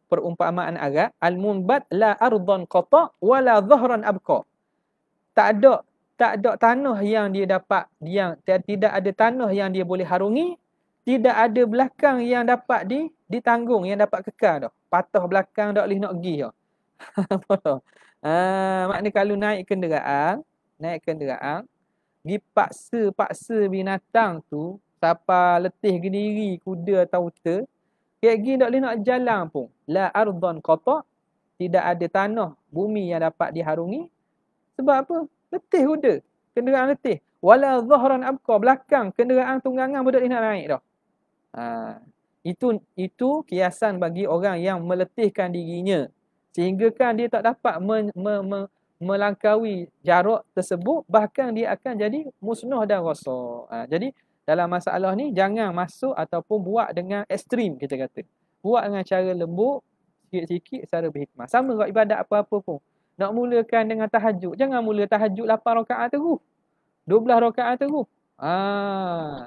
perumpamaan Arab. Al-munbat la ardan qata wala dhahran abqa. Tak ada tanah yang dia dapat, tidak ada tanah yang dia boleh harungi, tidak ada belakang yang dapat ditanggung, yang dapat kekal dah. Patah belakang dak boleh nak pergi dah. Maknanya kalau naik kenderaan, dipaksa binatang tu sampai letih ke diri kuda atau unta, kayak gini tak boleh nak jalan pun. La ardan qata, tidak ada tanah bumi yang dapat diharungi. Sebab apa? Letih kuda, kenderaan letih. Wala dhahran abqa, belakang kenderaan tunggangan pun tak boleh nak naik dah. Itu kiasan bagi orang yang meletihkan dirinya, sehingga kan dia tak dapat melangkaui jarak tersebut, bahkan dia akan jadi musnah dan rosak. Jadi dalam masalah ni jangan masuk ataupun buat dengan ekstrim, kita kata. Buat dengan cara lembut, sikit-sikit secara berhikmah. Sama dengan ibadat apa-apa pun. Nak mulakan dengan tahajud, jangan mula tahajud 8 rakaat terus, 12 rakaat terus.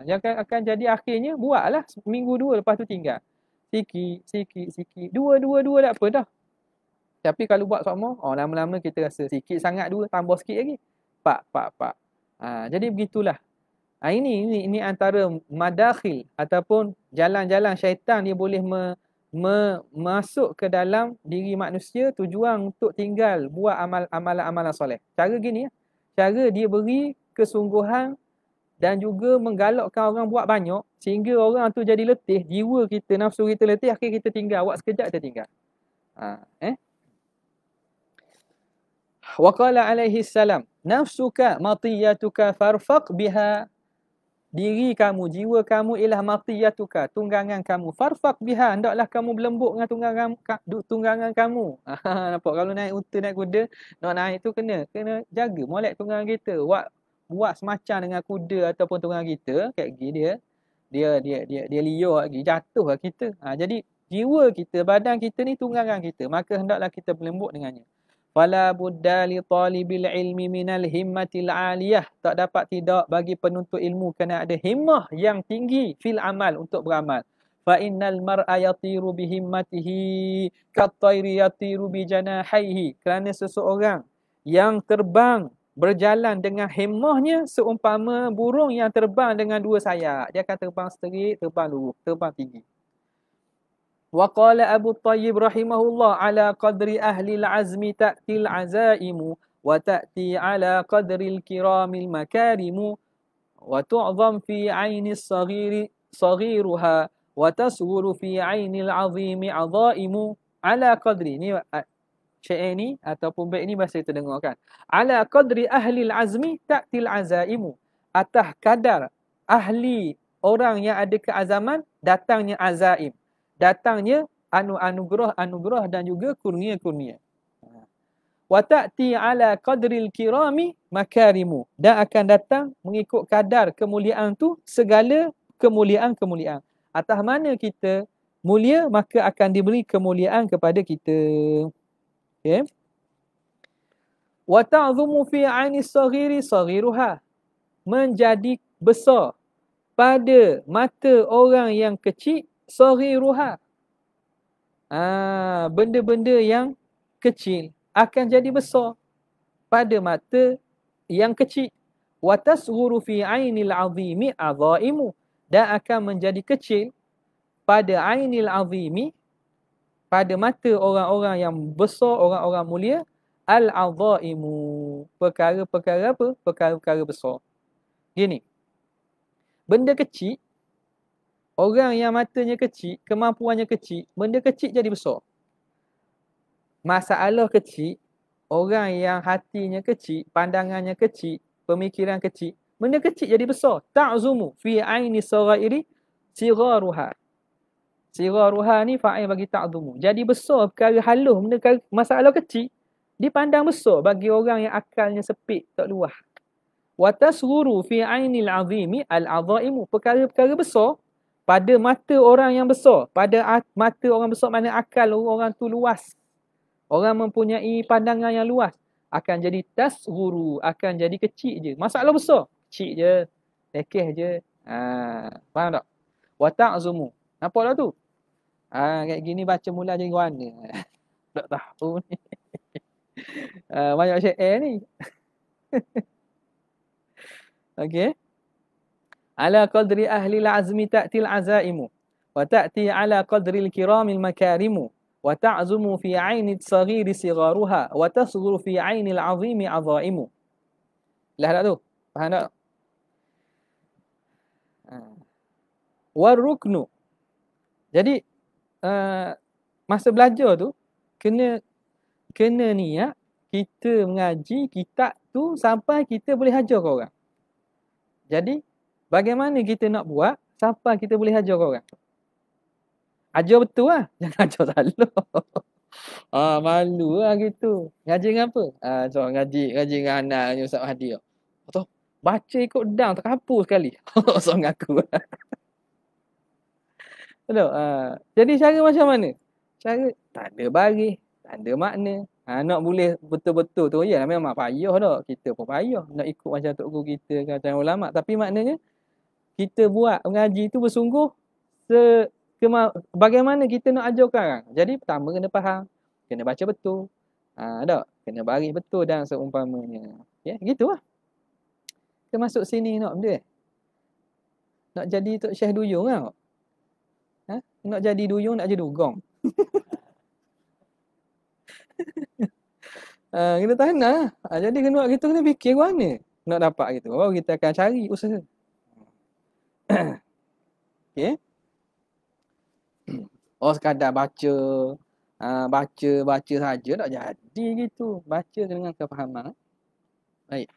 Yang akan jadi akhirnya buatlah minggu 2, lepas tu tinggal. Sikit. Dua tak apa dah. Tapi kalau buat sama, lama-lama kita rasa sikit sangat 2, tambah sikit lagi. Pak. Jadi begitulah. Ini antara madakhil ataupun jalan-jalan syaitan, dia boleh masuk ke dalam diri manusia, tujuan untuk tinggal buat amalan-amalan soleh. Cara gini ya. Cara dia beri kesungguhan dan juga menggalakkan orang buat banyak, sehingga orang tu jadi letih, jiwa kita, nafsu kita letih, akhir kita tinggal, buat sekejap kita tinggal. Wa qala alaihi salam, nafsuka matiyatuka farfaq biha, diri kamu, jiwa kamu ialah matiyatuka, tunggangan kamu. Farfaq biha, hendaklah kamu berlembut dengan tunggangan kamu. Nampak kalau naik unta, naik kuda, nak naik tu kena jaga molek tunggangan kita. Buat semacam dengan kuda ataupun tunggangan kita, kayak gini dia liar lagi, jatuh lah kita. Jadi jiwa kita, badan kita ni tunggangan kita, maka hendaklah kita berlembut dengannya. Fala budda li talibil ilmi minal himmatil aliyah, tak dapat tidak bagi penuntut ilmu kena ada himmah yang tinggi fil amal, untuk beramal. fa innal mar'a yatiru bihimmatihi kat-tayri yatiru bi janahaihi. Kerana seseorang yang terbang berjalan dengan himmahnya seumpama burung yang terbang dengan dua sayap. Dia akan terbang straight, terbang lurus, terbang tinggi. Wa qala Abu Tayyib rahimahullah ala qadri ahli al-azmi ta'til azaimu wa ta'ti ala qadri al-kiramil makarimu wa tu'zam fi 'aini as-saghiri saghiruha wa tasghuru fi 'aini al-'azimi 'azaimu ala qadri. Ni syair ni ataupun bait ni bahasa kita dengar kan. Ala qadri ahli al-azmi ta'til azaimu. Atas kadar ahli orang yang ada keazaman datangnya azaim. Datangnya anugerah dan juga kurnia-kurnia. Wa ta'ti ala qadril kirami makarimu. Dan akan datang mengikut kadar kemuliaan tu segala kemuliaan-kemuliaan. Atas mana kita mulia, maka akan diberi kemuliaan kepada kita. Okay. Wa ta'zumu fi 'aini as-saghiri saghiruha. Menjadi besar pada mata orang yang kecil, saghiruha. Benda-benda yang kecil akan jadi besar pada mata yang kecil. Wa tasghuru fi 'ainil 'azimi 'azaimu. Dan akan menjadi kecil pada 'ainil 'azimi, pada mata orang-orang yang besar, orang-orang mulia, al-'azaimu. Perkara-perkara apa? Perkara-perkara besar. Gini. Benda kecil, orang yang matanya kecil, kemampuannya kecil, benda kecil jadi besar. Masalah kecil, orang yang hatinya kecil, pandangannya kecil, pemikiran kecil, benda kecil jadi besar. Ta'zumu fi 'aini saghairi sigharuha. Sigharuha ni fa'il bagi ta'zumu. Jadi besar perkara halus, benda masalah kecil dipandang besar bagi orang yang akalnya sempit, tak luas. Wa tasghuru fi 'ainil 'azimi al-'azaimu. Perkara-perkara besar pada mata orang yang besar. Pada mata orang besar mana akal orang tu luas. Orang mempunyai pandangan yang luas. Akan jadi tasghuru. Akan jadi kecil je. Masalah besar. Kecil je. Lekeh je. Faham tak? Wa ta'zumu. Nampak tak tu? Kayak gini baca mula jadi warna. Tak tahu ni. Banyak syair ni. Okey. Ala qadri ahli al-azmi ta'til azaimu wa ta'ti ala qadri al-kiramil makarimu wa ta'zumu fi 'aini as-saghiri sigharuha wa tasghuru fi 'aini al-'azimi 'azaimu. Lah tak tu? Faham tak? Waruknu. Jadi masa belajar tu kena niat kita mengaji kitab tu sampai kita boleh ajar ke orang. Jadi bagaimana kita nak buat sampai kita boleh ajar orang? Ajar betul lah. Jangan ajar salah. Malu lah gitu. Ngaji dengan apa? So, ngaji dengan anak Ustaz Mahdi. Atau baca ikut dang terkapur sekali. So ngaku. Betul? Jadi cara macam mana? Cara tak ada baris, tak ada makna. Nak boleh betul-betul tu, ya memang payah dah. Kita pun payah nak ikut macam tok guru kita, kata ulama. Tapi maknanya, kita buat mengaji tu bersungguh bagaimana kita nak ajarkan orang. Jadi pertama kena faham, kena baca betul. Tak? Kena baris betul dan seumpamanya. Ya, gitulah. Kita masuk sini nak benda. Nak jadi Tok Syekh Duyung tau. Nak jadi duyung, nak jadi dugong. Kita tak nak. Jadi kena buat gitu, kena fikir mana nak dapat gitu. Baru kita akan cari usaha. Okay. Sekadar baca. Baca saja tak jadi gitu. Baca dengan kefahaman. Baik.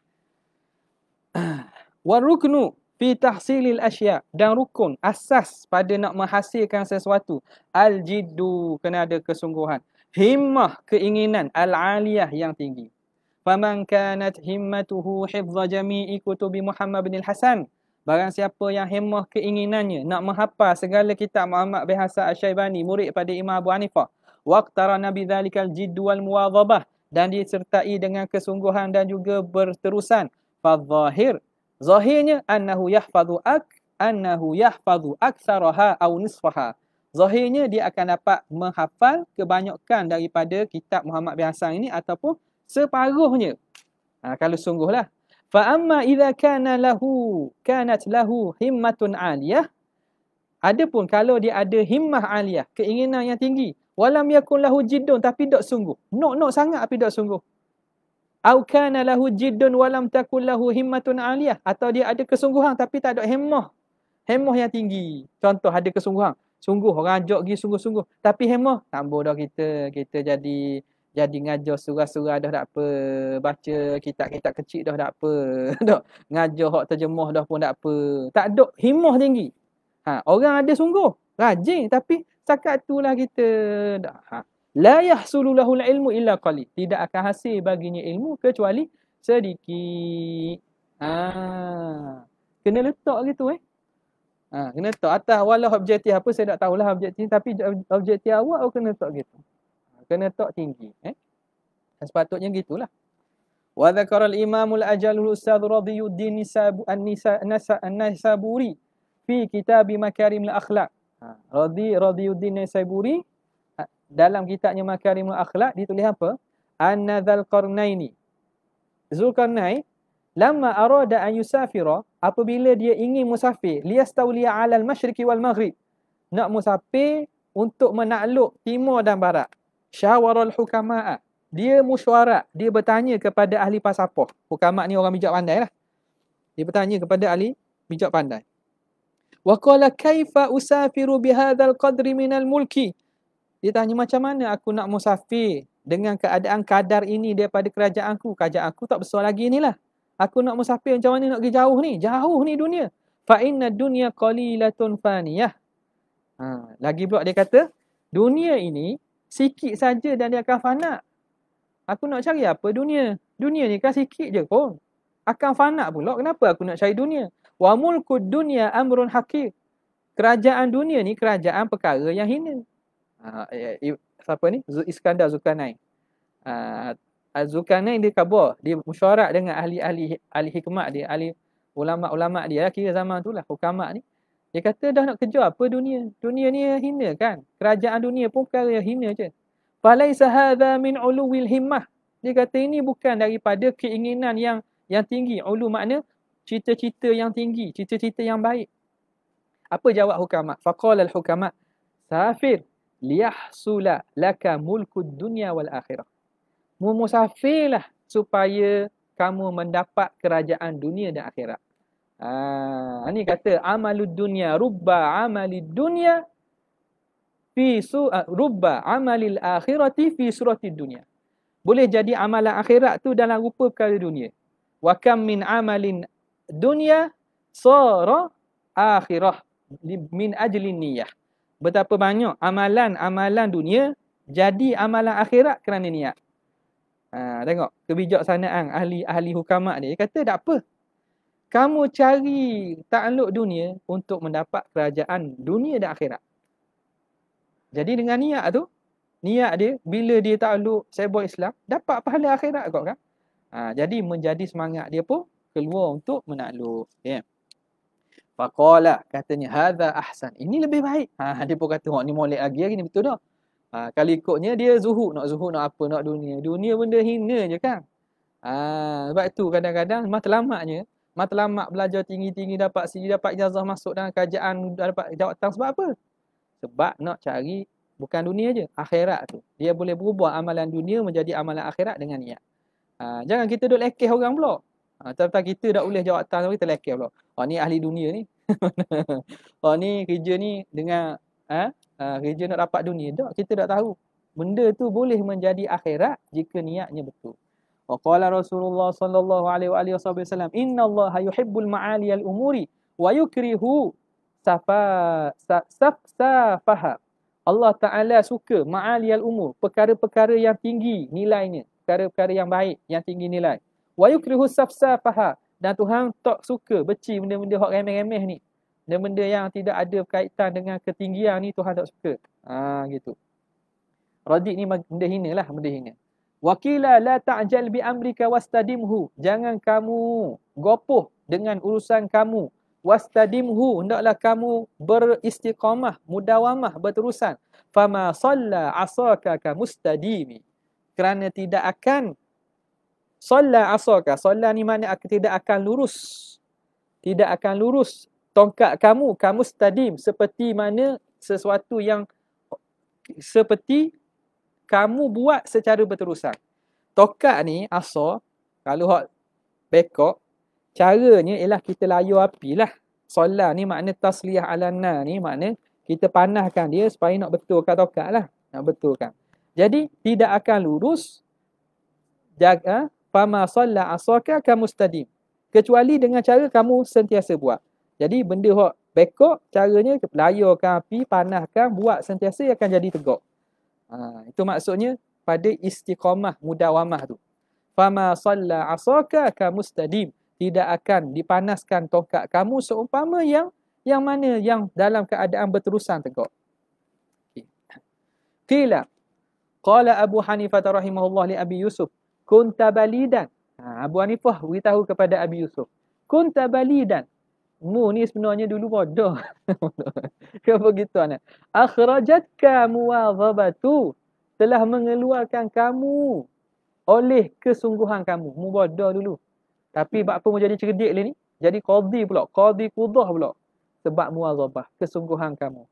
Waruknu fi tahsilil asya. Dan rukun, asas pada nak menghasilkan sesuatu. Al-jiddu, kena ada kesungguhan. Himmah, keinginan, al-aliyah yang tinggi. Faman kanat himmatuhu hifdha jami'i kutubi Muhammad bin al-Hasan. Barang siapa yang himmah keinginannya nak menghafal segala kitab Muhammad bin Hasan Asy-Syaibani, murid pada Imam Abu Hanifah. Waqtarana bidzalikal jiddu wal muwadhabah, dan disertai dengan kesungguhan dan juga berterusan. Fadh-dhahir, zahirnya annahu yahfadhu aktsaraha aw nisfaha. Zahirnya dia akan dapat menghafal kebanyakan daripada kitab Muhammad bin Hasan ini ataupun separuhnya. Kalau sungguhlah. Fa amma idza kanat lahu himmatun aliyah. Adapun kalau dia ada himmah aliyah, keinginan yang tinggi, walam yakun lahu jiddun tapi tak sungguh. Nok sangat tapi tak sungguh. Au kana lahu jiddun walam takul lahu himmatun aliyah, atau dia ada kesungguhan tapi tak ada himmah. Himmah yang tinggi. Contoh ada kesungguhan. Sungguh orang ajak pergi sungguh-sungguh, tapi himmah tambah dah kita jadi ngajar surah-surah dah tak apa, baca kitab-kitab kecil dah tak apa. Dak ngajar hak terjemah dah pun tak apa. Tak ada himmah tinggi. Orang ada sungguh, rajin tapi setakat itulah kita dah. La yahsulu lahul ilmu illa qalil. Tidak akan hasil baginya ilmu kecuali sedikit. Kena letak gitu kena letak atas walau objektif apa saya tak tahulah objektif, tapi objektif awak kena letak gitu. Kena letak tinggi sepatutnya gitulah. Wa dzakara al-imam al-ajalul ustadz Radiyuddin an-Naisaburi fi kitab Makarimul Akhlaq. Radiyuddin Naisaburi dalam kitabnya Makarimul Akhlaq ditulis apa? Anna Zulkarnain lamma arada an yusafira, apabila dia ingin musafir, liyastawliya 'ala al-masyriqi wal maghrib, nak musafir untuk menakluk timur dan barat. Syawarul hukama'a, dia mesyuarat, dia bertanya kepada ahli pasaport. Hukama ni orang bijak pandai lah. Dia bertanya kepada ahli bijak pandai. Wa qala kaifa usafiru bihadzal qadri minal mulki. Dia tanya macam mana aku nak musafir dengan keadaan kadar ini daripada kerajaanku. Kerajaanku tak besar lagi inilah. Aku nak musafir macam mana nak pergi jauh ni? Jauh ni dunia. Fa inna dunya qalilatun faniyah. Lagi pula dia kata, dunia ini sikit saja dan dia akan fana. Aku nak cari apa dunia? Dunia ni kan sikit je pun. Akan fana pula. Kenapa aku nak cari dunia? Wa mulkud dunya amrun hakir. Kerajaan dunia ni kerajaan perkara yang hina. Siapa ni? Iskandar Zulkarnain. Zulkarnain dia khabar, dia mesyuarat dengan ahli hikmat dia, ahli ulama-ulama dia kira zaman tu lah, hukama ni. Dia kata dah nak kejar apa dunia? Dunia ni hina kan? Kerajaan dunia pun perkara yang hina je. Falaisa hadza min uluwil himmah. Dia kata ini bukan daripada keinginan yang tinggi. Ulu makna cita-cita yang tinggi, cita-cita yang baik. Apa jawab hukama? Faqala al-hukama, safir liyahsula laka mulkud dunya wal akhirah. Musafirlah supaya kamu mendapat kerajaan dunia dan akhirat. Ini kata amalud dunya rubba amalid dunya rubba amalil akhirati fi suratid dunya. Boleh jadi amalan akhirat tu dalam rupa perkara dunia. Wa kam min amalin dunya sara akhirah min ajli niyyah. Betapa banyak amalan dunia jadi amalan akhirat kerana niat. Tengok kebijaksanaan ahli hukama dia. Dia kata tak apa. Kamu cari takluk dunia untuk mendapat kerajaan dunia dan akhirat. Jadi dengan niat tu, niat dia bila dia takluk sebab Islam, dapat pahala akhirat kot kan. Jadi menjadi semangat dia pun keluar untuk menakluk. Faqala, katanya hadza ahsan. Ini lebih baik. Dia pun kata ni molek lagi ni betul dah. Kalau ikutnya dia zuhud nak apa, nak dunia. Dunia benda hina je kan. Sebab tu kadang-kadang matlamat belajar tinggi-tinggi, dapat CV, dapat ijazah masuk dalam kerajaan, dapat jawatan. Sebab apa? Sebab nak cari bukan dunia je, akhirat tu. Dia boleh berubah amalan dunia menjadi amalan akhirat dengan niat. Jangan kita duk lekeh orang pula. Tentang kita dah boleh jawatan, kita lekeh pula. Ni ahli dunia ni. Ni kerja ni dengan kerja nak dapat dunia. Tak, kita tak tahu. Benda tu boleh menjadi akhirat jika niatnya betul. Wa qala Rasulullah sallallahu alaihi wasallam, innallaha yuhibbul ma'aliyal umuri wa yukrihu safaha. Allah Ta'ala suka ma'aliyal umur, perkara-perkara yang tinggi nilainya, perkara-perkara yang baik, yang tinggi nilai. Wa yukrihu safaha, dan Tuhan tak suka, benci benda-benda hak remeh-remeh ni. Benda-benda yang tidak ada berkaitan dengan ketinggian ni Tuhan tak suka. Gitu. Radik ni benda hina lah, benda hina. Wakila la ta'jal bi amrika wastadimhu. Jangan kamu gopoh dengan urusan kamu. wastadimhu, hendaklah kamu beristiqamah, mudawamah, berterusan. Fama salla asaka ka mustadimi, kerana tidak akan salla asaka, salla ni makna tidak akan lurus, tidak akan lurus tongkat kamu kamustadim, seperti mana sesuatu yang seperti kamu buat secara berterusan. Tongkat ni asa, kalau hak bekok, caranya ialah kita layar api lah. Solar ni makna tasliyah alana ni makna kita panahkan dia supaya nak betulkan tongkat lah. Nak betulkan. Jadi tidak akan lurus jaga fama salla asaka kamustadim, kecuali dengan cara kamu sentiasa buat. Jadi benda hak bekok, caranya layarkan api, panahkan, buat sentiasa akan jadi tegak. Itu maksudnya pada istiqamah mudawamah tu. Fama salla asaka kamustadim, tidak akan dipanaskan tongkat kamu seumpama yang mana yang dalam keadaan berterusan tegak. Qila qala Abu Hanifah rahimahullah li Abi Yusuf kunta balidan. Abu Hanifah beritahu kepada Abi Yusuf, kunta balidan, mu ni sebenarnya dulu bodoh. Kenapa gitu anak? Akhrajatka muwadhabatu, telah mengeluarkan kamu oleh kesungguhan kamu. Mu bodoh dulu. Tapi apa mau jadi cerdik ni? Jadi qadhi pula, qadhi qudah pula. Sebab muwadhabah, kesungguhan kamu.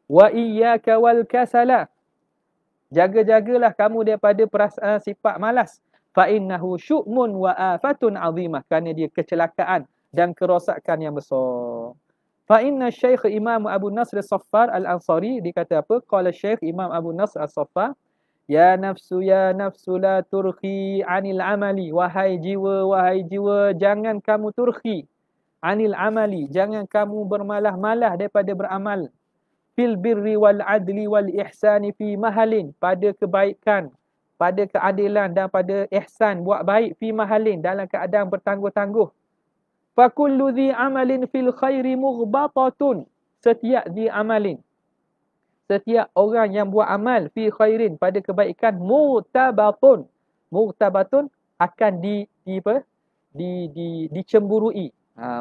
Wa iyyaka wal kasala, jaga-jagalah kamu daripada perasaan sifat malas. Fa innahu syu'mun wa afatun 'azimah, kerana dia kecelakaan dan kerosakan yang besar. Fa inna Syekh Imam Abu Nasr As-Saffar Al-Ansari, dikata apa? Qala Syekh Imam Abu Nasr As-Saffar, ya nafsu la turhi 'anil amali, wahai jiwa, jangan kamu turhi 'anil amali, jangan kamu bermalah-malah daripada beramal. Fil birri wal adli wal ihsani fi mahalin, pada kebaikan, pada keadilan dan pada ihsan, buat baik, fi mahalin, dalam keadaan bertangguh-tangguh. Fa kullu dhi amalin fil khairi mughbatatun, setiap dhi amalin, setiap orang yang buat amal fi khairin, pada kebaikan, murtabatun akan dicemburui.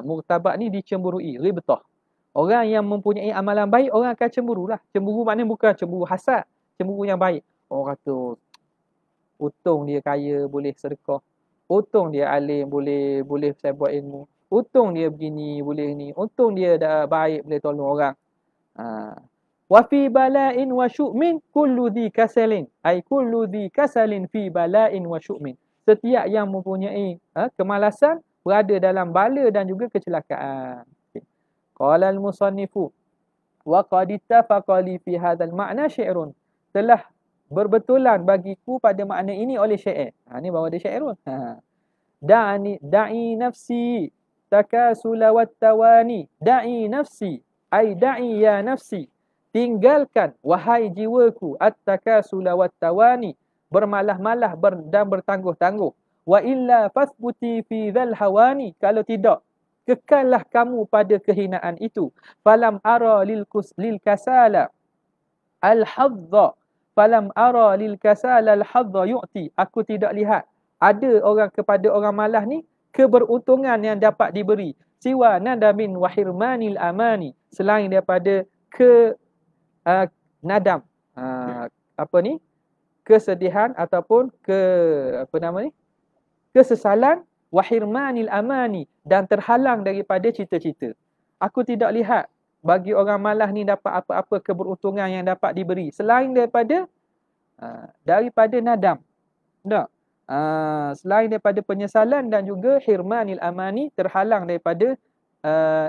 Murtabat ni dicemburui, ribtah. Orang yang mempunyai amalan baik, orang akan cemburulah. Cemburu maknanya bukan cemburu hasad, cemburu yang baik. Orang kata, untung dia kaya boleh sedekah, untung dia alim boleh saya buat ilmu, untung dia begini boleh ni, untung dia dah baik boleh tolong orang. Wa fi bala'in wa syu'min kullu dhi kasalin, ai kullu dhi kasalin fi bala'in wa syu'min, setiap yang mempunyai kemalasan berada dalam bala dan juga kecelakaan. Qala al-musannifu wa qad ittafaqa li fi hadzal ma'na syairun, telah berbetulan bagiku pada makna ini oleh syair. Ni bawa dia syairun. Da'i nafsi takasula wat tawani, da'i nafsi ai da'i ya nafsi, tinggalkan wahai jiwaku at-takasula wat tawani, bermalah-malah dan bertangguh-tangguh. Wa illa fasbuti fi dzal hawani, kalau tidak kekallah kamu pada kehinaan itu. Falam ara lil kasala al-hadza, falam ara lil kasala al-hadza yu'ti, aku tidak lihat ada orang kepada orang malas ni keberuntungan yang dapat diberi, siwa nadamin wa hirmanil amani, selain daripada nadam, kesedihan ataupun kesesalan, wa hirmanil amani, dan terhalang daripada cita-cita. Aku tidak lihat bagi orang malas ni dapat apa-apa keberuntungan yang dapat diberi selain daripada nadam. Tak? Selain daripada penyesalan dan juga hirmanil amani, terhalang daripada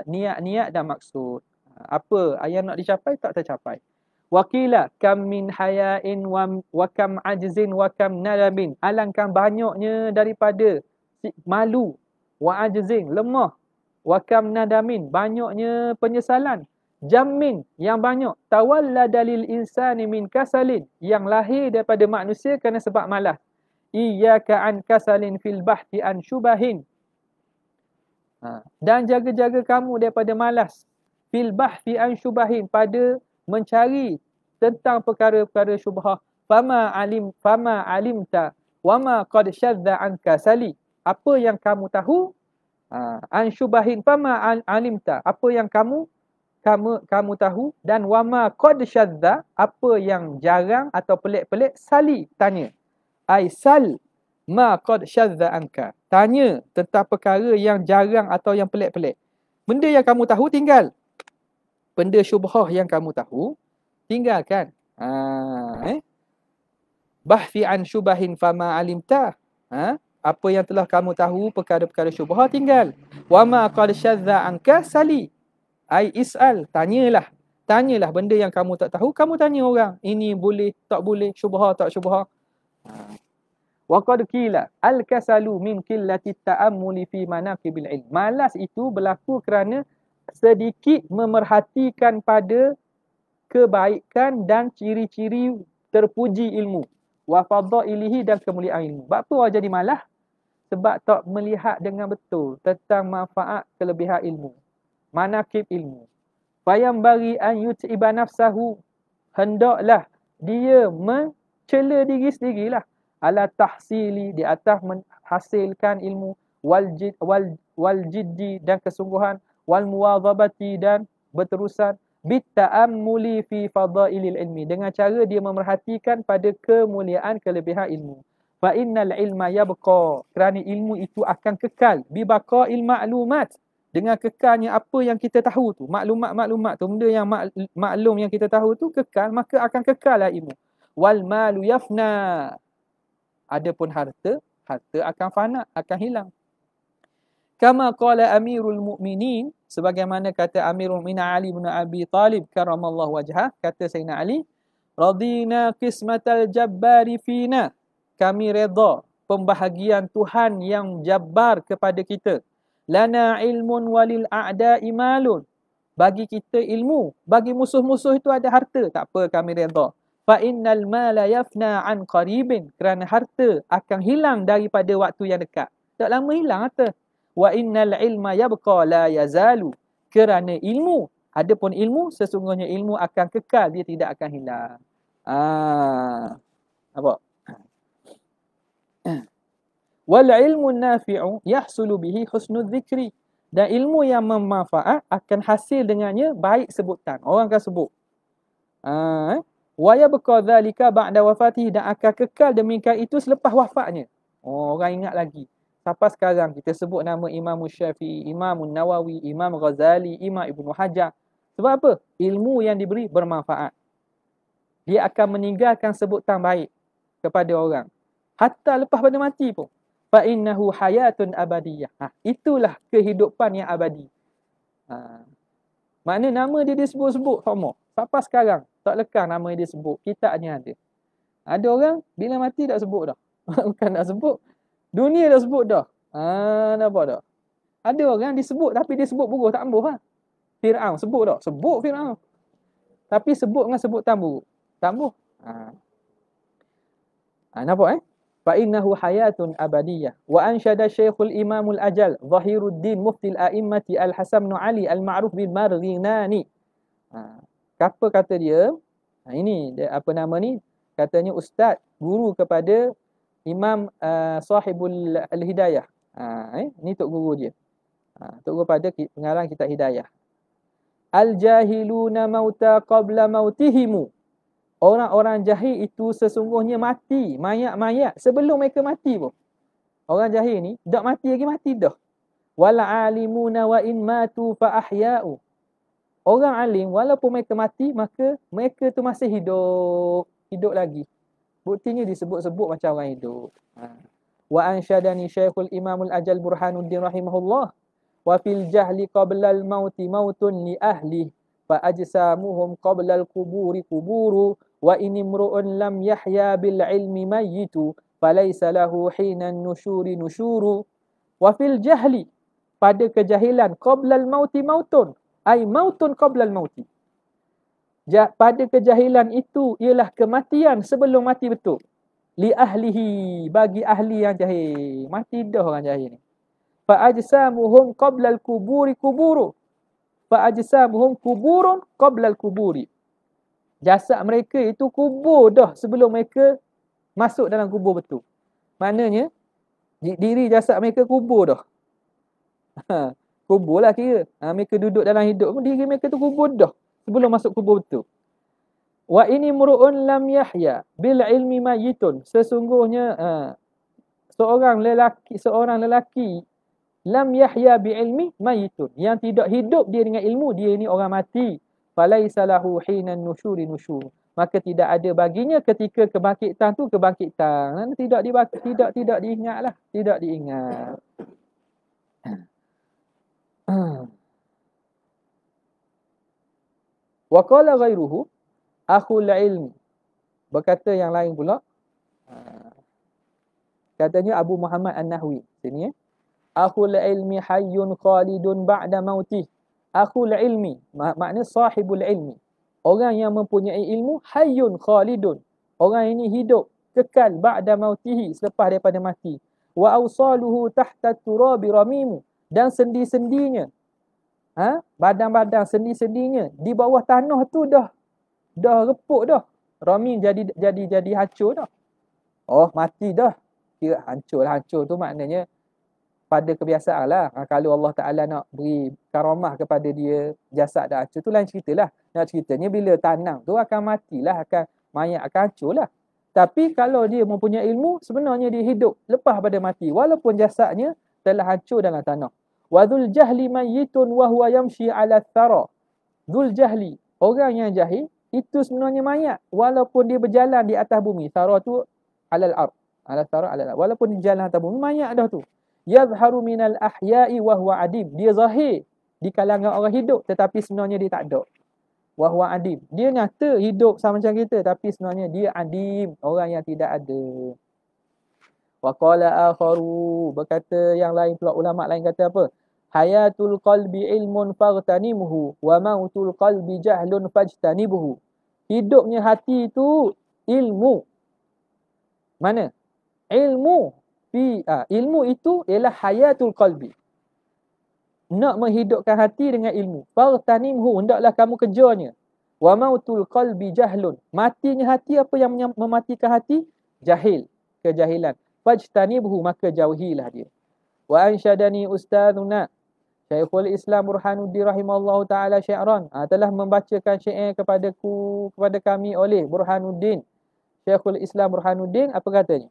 niat-niat dan maksud. Apa yang nak dicapai tak tercapai. Waqila kam min haya'in wa kam ajzin wa kam nadamin, alangkah banyaknya daripada malu, wa ajzin, lemah, wa kam nadamin, banyaknya penyesalan, jammin, yang banyak, tawallada lil insani min kasalin, yang lahir daripada manusia kerana sebab malas. Iyyaka an kasalin fil bahthi an syubahin, dan jaga-jaga kamu daripada malas, fil bahthi an syubahin, pada mencari tentang perkara-perkara syubhah. Fama alimta wama qad syadza an kasali, apa yang kamu tahu An syubahin fama alimta, apa yang kamu tahu, dan wama qad syadza, apa yang jarang atau pelik-pelik, sali, tanya. Ai sal ma qad syadza anka, tanya tentang perkara yang jarang atau yang pelik-pelik. Benda yang kamu tahu tinggal, benda syubhah yang kamu tahu tinggalkan. Bahfi an syubahin fama alimta, apa yang telah kamu tahu perkara-perkara syubhah tinggal. Wama qad syadza anka sali, ai is'al, tanyalah. Tanyalah benda yang kamu tak tahu, kamu tanya orang. Ini boleh, tak boleh, syubhah, tak syubhah. Wa qad qila al-kasalu min qillati ta'ammuli fi manaqibil ilm. Malas itu berlaku kerana sedikit memerhatikan pada kebaikan dan ciri-ciri terpuji ilmu. Wa fadailihi, dan kemuliaan ilmu. Sebab apa orang jadi malas? Sebab tak melihat dengan betul tentang manfaat kelebihan ilmu, manaqib ilmu. Fayam bagi an yut'iba nafsahu, hendaklah dia mencela diri sendirilah, ala tahsili, di atas menghasilkan ilmu, wal jiddi, dan kesungguhan, wal muwadhabati, dan berterusan, bitta'ammuli fi fadailil ilmi, dengan cara dia memerhatikan pada kemuliaan kelebihan ilmu. Fa innal ilma yabqa, kerana ilmu itu akan kekal, bi baqail ma'lumat, dengan kekalnya apa yang kita tahu tu, maklumat-maklumat tu, benda yang maklum yang kita tahu tu kekal, maka akan kekal lah ilmu. Wal malu yafna, adapun harta akan fana, akan hilang. Kama qala Amirul Mukminin, sebagaimana kata Amirul Mukminin Ali bin Abi Talib karramallahu wajhah, kata Sayyidina Ali, radina qismatal jabbari fina, kami redha pembahagian Tuhan yang jabbar kepada kita. Lana ilmun walil a'da'i malun, bagi kita ilmu, bagi musuh-musuh itu ada harta, tak apa, kami redha. Fa innal mala yafna an qaribin, kerana harta akan hilang daripada waktu yang dekat, tak lama hilang harta. Wa innal ilma yabqa la yazalu, kerana ilmu, adapun ilmu, sesungguhnya ilmu akan kekal, dia tidak akan hilang. Apa? Wal ilmu nafi'u yahsulu bihi husnul dzikri, dan ilmu yang bermanfaat akan hasil dengannya baik sebutan, orang akan sebut. Wa yabqa dzalika ba'da wafatihi, dan akan kekal demikian itu selepas wafatnya. Orang ingat lagi. Sampai sekarang kita sebut nama Imam Syafi'i, Imam Nawawi, Imam Ghazali, Imam Ibnu Hajar. Sebab apa? Ilmu yang diberi bermanfaat. Dia akan meninggalkan sebutan baik kepada orang, hatta lepas pada mati pun. Fa innahu hayatun abadiyah. Itulah kehidupan yang abadi. Makna nama dia disebut-sebut sama. Sampai sekarang tak lekang nama dia sebut. Kitabnya ada. Ada orang bila mati tak sebut dah. Bukan tak sebut, dunia dah sebut dah. Nampak tak? Ada orang disebut tapi dia sebut buruk, tak ambuh lah. Fir'aun sebut tak? Sebut Fir'aun. Tapi sebut dengan sebutan buruk, tak ambuh. Nampak fa innahu hayatun abadiyah. Wa ansyada Syekhul Imamul Ajal Zahiruddin Muftil A'immati Al-Hasan bin Ali Al-Ma'ruf bil Marghinani. Apa kata dia? Ini dia, apa nama ni? Katanya ustaz, guru kepada Imam Sahibul Al-Hidayah. Ni tok guru dia. Tok guru pada pengarang kitab Hidayah. Al-jahiluna mauta qabla mautihimu. Orang-orang jahil itu sesungguhnya mati, mayat-mayat sebelum mereka mati pun. Orang jahil ni dak mati lagi, mati dah. Wal alimuna wa in matu fa ahya'u. Orang alim walaupun mereka mati, maka mereka tu masih hidup lagi. Buktinya disebut-sebut macam orang hidup. Wa ansyadani Syekhul Imamul Ajal Burhanuddin rahimahullah, wa fil jahli qabla al-mauti mautun li ahli fa ajsamuhum qabla al-quburi quburu wa in imru'un lam yahya bil ilmi mayyitu falaysa lahu hinan nusyuri nusyuru. Wa fil jahli, pada kejahilan, qabla al-mauti mautun, ai mautun qabla al-mauti. Pada kejahilan itu ialah kematian sebelum mati betul. Li ahlihi, bagi ahli yang jahil, mati dah orang jahil ni. Fa ajsamuhum qabla al-quburi quburu. Fa ajsamuhum kuburun qabla al-quburi. Jasad mereka itu kubur dah sebelum mereka masuk dalam kubur betul. Maknanya diri jasad mereka kubur dah. Kubur lah kira. Mereka duduk dalam hidup pun diri mereka tu kubur dah. Sebelum masuk kubur betul. Wa ini mur'un lam yahya bil ilmi mayyitun. Sesungguhnya seorang lelaki lam yahya bi ilmi mayyitun. Yang tidak hidup dia dengan ilmu, dia ini orang mati. Falaisa lahu hinan nusyuri nusyur. Maka tidak ada baginya ketika kebangkitan tu kebangkitan. Tidak diingatlah, tidak diingat. Wa qala ghairuhu akhul ilmi. Berkata yang lain pula, katanya Abu Muhammad An-Nahwi sini akhul ilmi hayyun khalidun ba'da mautih. Akhul ilmi makna sahibul ilmi, orang yang mempunyai ilmu, hayyun khalidun, orang ini hidup kekal ba'da mautihi, selepas daripada mati. Wa awsaluhu tahta turabi ramimu, dan sendi-sendinya, badan-badan sendi-sendinya di bawah tanah tu dah repuk dah. Ramim jadi hancur dah. Oh, mati dah. Kira hancur tu maknanya pada kebiasaan lah. Kalau Allah Ta'ala nak beri karamah kepada dia, jasad dah hancur tu lain ceritalah. Nak ceritanya bila tanam tu akan matilah, mayat akan hancur lah. Tapi kalau dia mempunyai ilmu, sebenarnya dia hidup lepas pada mati, walaupun jasadnya telah hancur dalam tanah. Wa dzul jahli mayyitun wa huwa yamshi 'ala thara. Dzul jahli, orang yang jahil, itu sebenarnya mayat walaupun dia berjalan di atas bumi. Thara tu alal ard. Ala thara alal ard. Walaupun dia jalan atas bumi, mayat dah tu. Yazharu minal ahya'i wa huwa adim. Dia zahir di kalangan orang hidup tetapi sebenarnya dia tak ada. Wa huwa adim. Dia nyata hidup sama macam kita tapi sebenarnya dia adim, orang yang tidak ada. Wa qala akharu, berkata yang lain pula, ulama lain kata apa? Hayatul qalbi ilmun faghtanimhu wa mautul qalbi jahlun fajtanibhu. Hidupnya hati itu ilmu. Mana? Ilmu itu ialah hayatul qalbi. Nak menghidupkan hati dengan ilmu. Faghtanimhu, hendaklah kamu kejarnya. Wa mautul qalbi jahlun. Matinya hati, apa yang mematikan hati? Jahil, kejahilan. Fajtanibhu, maka jauhilah dia. Wa ansyadani ustadzuna Syekhul Islam Burhanuddin rahimahullahu taala syi'ran, telah membacakan syair kepada kami oleh Burhanuddin. Syekhul Islam Burhanuddin apa katanya?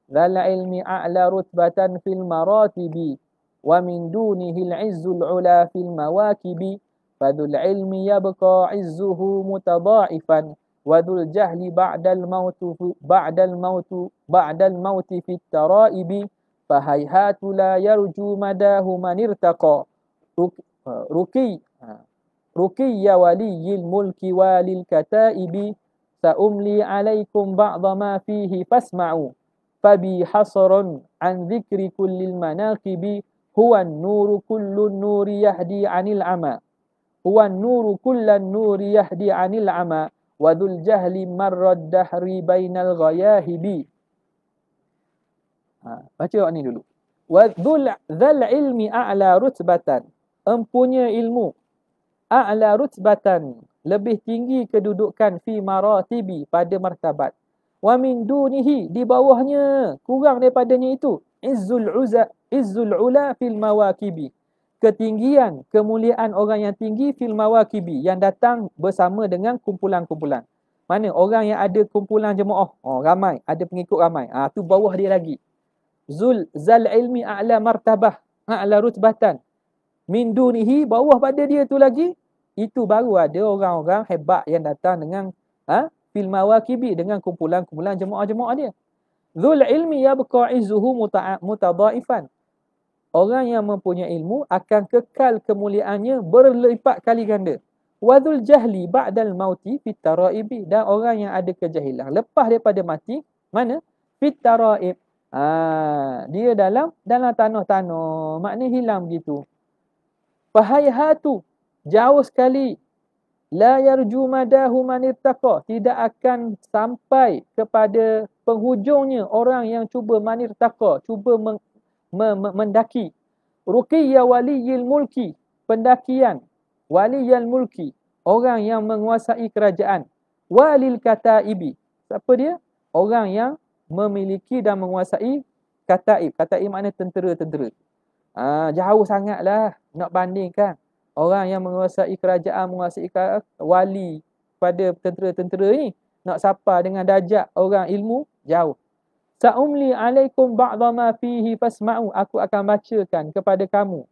Zal ilmi a'la rutbatan fil maratibi wa min dunihi al-'izzul 'ula fil mawakibi fadul ilmi yabqa 'izzuhu mutadha'ifan wa dhul jahli ba'dal mauti fit tara'ibi fahayhatu la yarju madahu man irtaqa ruqiyya waliyil mulki walil kataibi sa'umli alaikum ba'dha ma fihi fasma'u fabi hasrun an dhikri kullil manaqibi huwa an-nuru kullun nuri yahdi 'anil 'ama huwa an-nuru kullan nuri yahdi 'anil 'ama wa dhul jahli marrad dahri bainal ghayahibi. Baca ni dulu. Wa dzal ilmi a'la rutbatan, empunya ilmu, a'la rutbatan, lebih tinggi kedudukan, fi maratibi, pada martabat. Wa min dunihi, di bawahnya, kurang daripadanya itu, izzul ula fil mawakibi, ketinggian, kemuliaan orang yang tinggi, fil mawakibi, yang datang bersama dengan kumpulan-kumpulan. Mana orang yang ada kumpulan jemaah, ramai, ada pengikut ramai, tu bawah dia lagi. Zal ilmi a'la martabah, a'la rutbatan. Min dunihi, bawah pada dia tu lagi, itu baru ada orang-orang hebat yang datang dengan fil mawakibi, dengan kumpulan-kumpulan jemaah-jemaah dia. Zul ilmi yabqa izzuhu mutadhaifan. Orang yang mempunyai ilmu akan kekal kemuliaannya berlipat kali ganda. Wadul jahli ba'dal mauti fit taraibi, dan orang yang ada kejahilan lepas daripada mati, mana? Fit taraib. Dia dalam tanah-tanah, maknanya hilang begitu. Fahayhatu, jauh sekali, la yarju madahu man irtaqa, tidak akan sampai kepada penghujungnya orang yang cuba manirtaqa, cuba mendaki. Ruqiyya waliyil mulki, pendakian waliyal mulki, orang yang menguasai kerajaan. Walil kataibi, siapa dia? Orang yang memiliki dan menguasai kataib. Kataib makna tentera-tentera. Jauh sangatlah nak bandingkan orang yang menguasai kerajaan, menguasai wali pada tentera-tentera ni, nak sapa dengan darjat orang ilmu, jauh. Sa'umli alaikum ba'dha ma fihi fasma'u, aku akan bacakan kepada kamu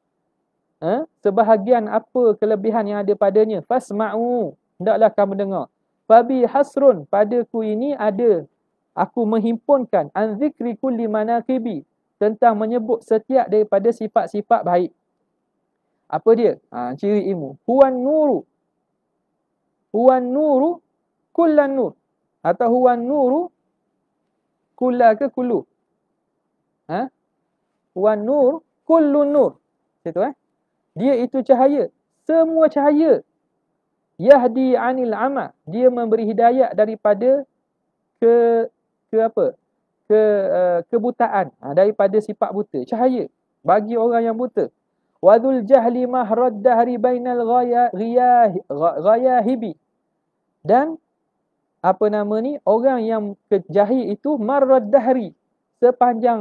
sebahagian apa kelebihan yang ada padanya. Fasma'u, hendaklah kamu dengar. Fabi hasrun, padaku ini ada, aku menghimpunkan an zikri kulli manaqibi, tentang menyebut setiap daripada sifat-sifat baik. Apa dia? Ciri ilmu. Huwan nuru kullan nur, atau huwan nuru kulla ke kullu? Huwan nur kullun nur. Itu dia itu cahaya, semua cahaya. Yahdi anil ama, dia memberi hidayah daripada kebutaan, daripada sifat buta, cahaya bagi orang yang buta. Wadul jahli mahrad dahri bainal ghayahibi, dan orang yang jahil itu marrad dahri, sepanjang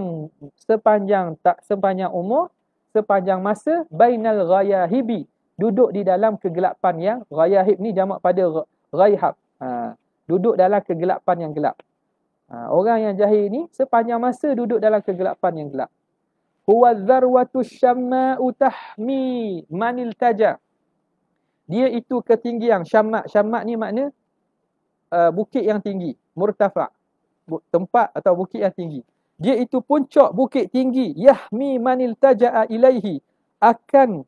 umur, sepanjang masa, bainal ghayahibi, duduk di dalam kegelapan yang, ghayahib ni jamak pada ghaihab, duduk dalam kegelapan yang gelap. Orang yang jahil ni sepanjang masa duduk dalam kegelapan yang gelap. Huwa dzarwatu syamma'u tahmi manil taja, dia itu ketinggian. Syamma' ni makna bukit yang tinggi, murtafa', tempat atau bukit yang tinggi. Dia itu puncak bukit tinggi. Yahmi manil taja'a ilaihi, akan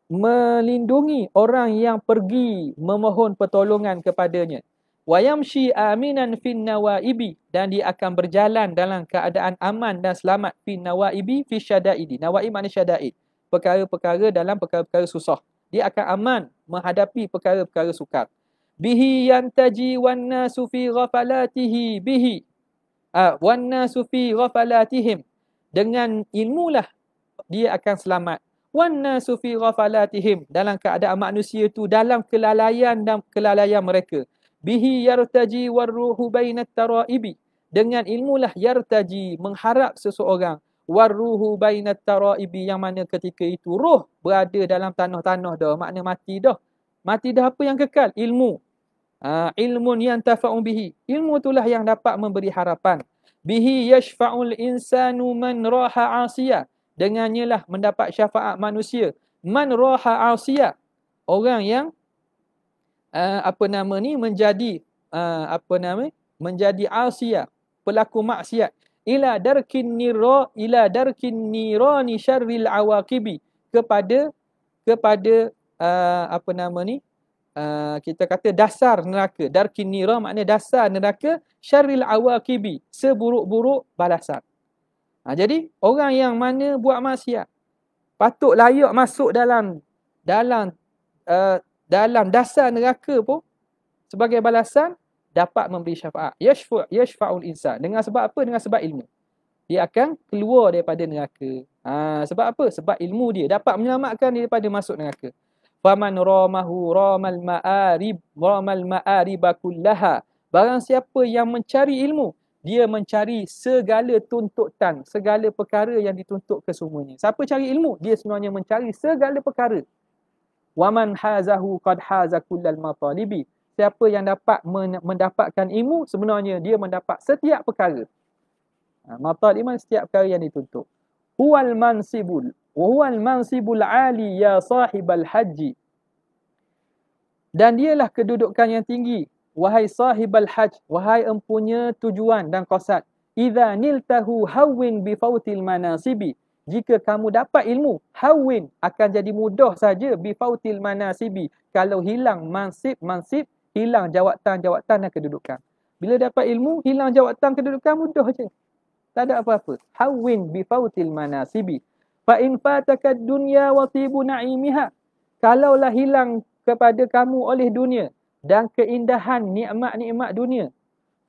melindungi orang yang pergi memohon pertolongan kepadanya. Wa yamshi aminan fin nawaibi, dan dia akan berjalan dalam keadaan aman dan selamat fin nawaibi fi syadaidi. Nawaib makna syadaid, perkara-perkara dalam perkara-perkara susah. Dia akan aman menghadapi perkara-perkara sukar. Bihi yantaji wan nasu fi ghafalatihi bihi wan nasu fi ghafalatihim, dengan ilmulah dia akan selamat. Wan nasu fi ghafalatihim, dalam keadaan manusia itu dalam kelalaian dan kelalaian mereka. Bihi yartaji warruhu bainat taraibi, dengan ilmulah yartaji, mengharap seseorang, warruhu bainat taraibi, yang mana ketika itu roh berada dalam tanah-tanah dah, makna mati dah. Mati dah, apa yang kekal? Ilmu. Ilmun yantafa'u bihi, ilmu itulah yang dapat memberi harapan. Bihi yashfa'ul insanu man raha asiyah, dengannya lah mendapat syafaat manusia. Man raha asiyah, orang yang menjadi asiyah, pelaku maksiat. Ila darkin nirani syarril awaqibi, kepada kita kata dasar neraka. Darkin nira makna dasar neraka, syarril awaqibi, seburuk-buruk balasan. Jadi orang yang mana buat maksiat patut layak masuk dalam dasar neraka pun, sebagai balasan dapat memberi syafaat. Yashfa'ul insan. Dengan sebab apa? Dengan sebab ilmu. Dia akan keluar daripada neraka. Sebab apa? Sebab ilmu dia dapat menyelamatkan dia daripada masuk neraka. Faman ramahu ramal ma'ariba kullaha, barang siapa yang mencari ilmu, dia mencari segala tuntutan, segala perkara yang dituntut kesemuanya. Siapa cari ilmu, dia sebenarnya mencari segala perkara. Waman hazahu qad haza kullal matalibi, siapa yang dapat mendapatkan ilmu, sebenarnya dia mendapat setiap perkara. Matalib setiap perkara yang dituntut. Huwal mansibul ali ya sahibal haji, dan dialah kedudukan yang tinggi, wahai sahibal haj, wahai empunya tujuan dan qasad. Idza niltahu hawwin bi fautil manasibi, jika kamu dapat ilmu, hawwin, akan jadi mudah saja, bi fautil manasibi, kalau hilang mansib, hilang jawatan dan kedudukan. Bila dapat ilmu, hilang jawatan kedudukan, mudah saja, tak ada apa-apa. Hawwin bi fautil manasibi. Fa in fataka dunya wa tibu na'imiha, kalaulah hilang kepada kamu oleh dunia dan keindahan nikmat-nikmat dunia,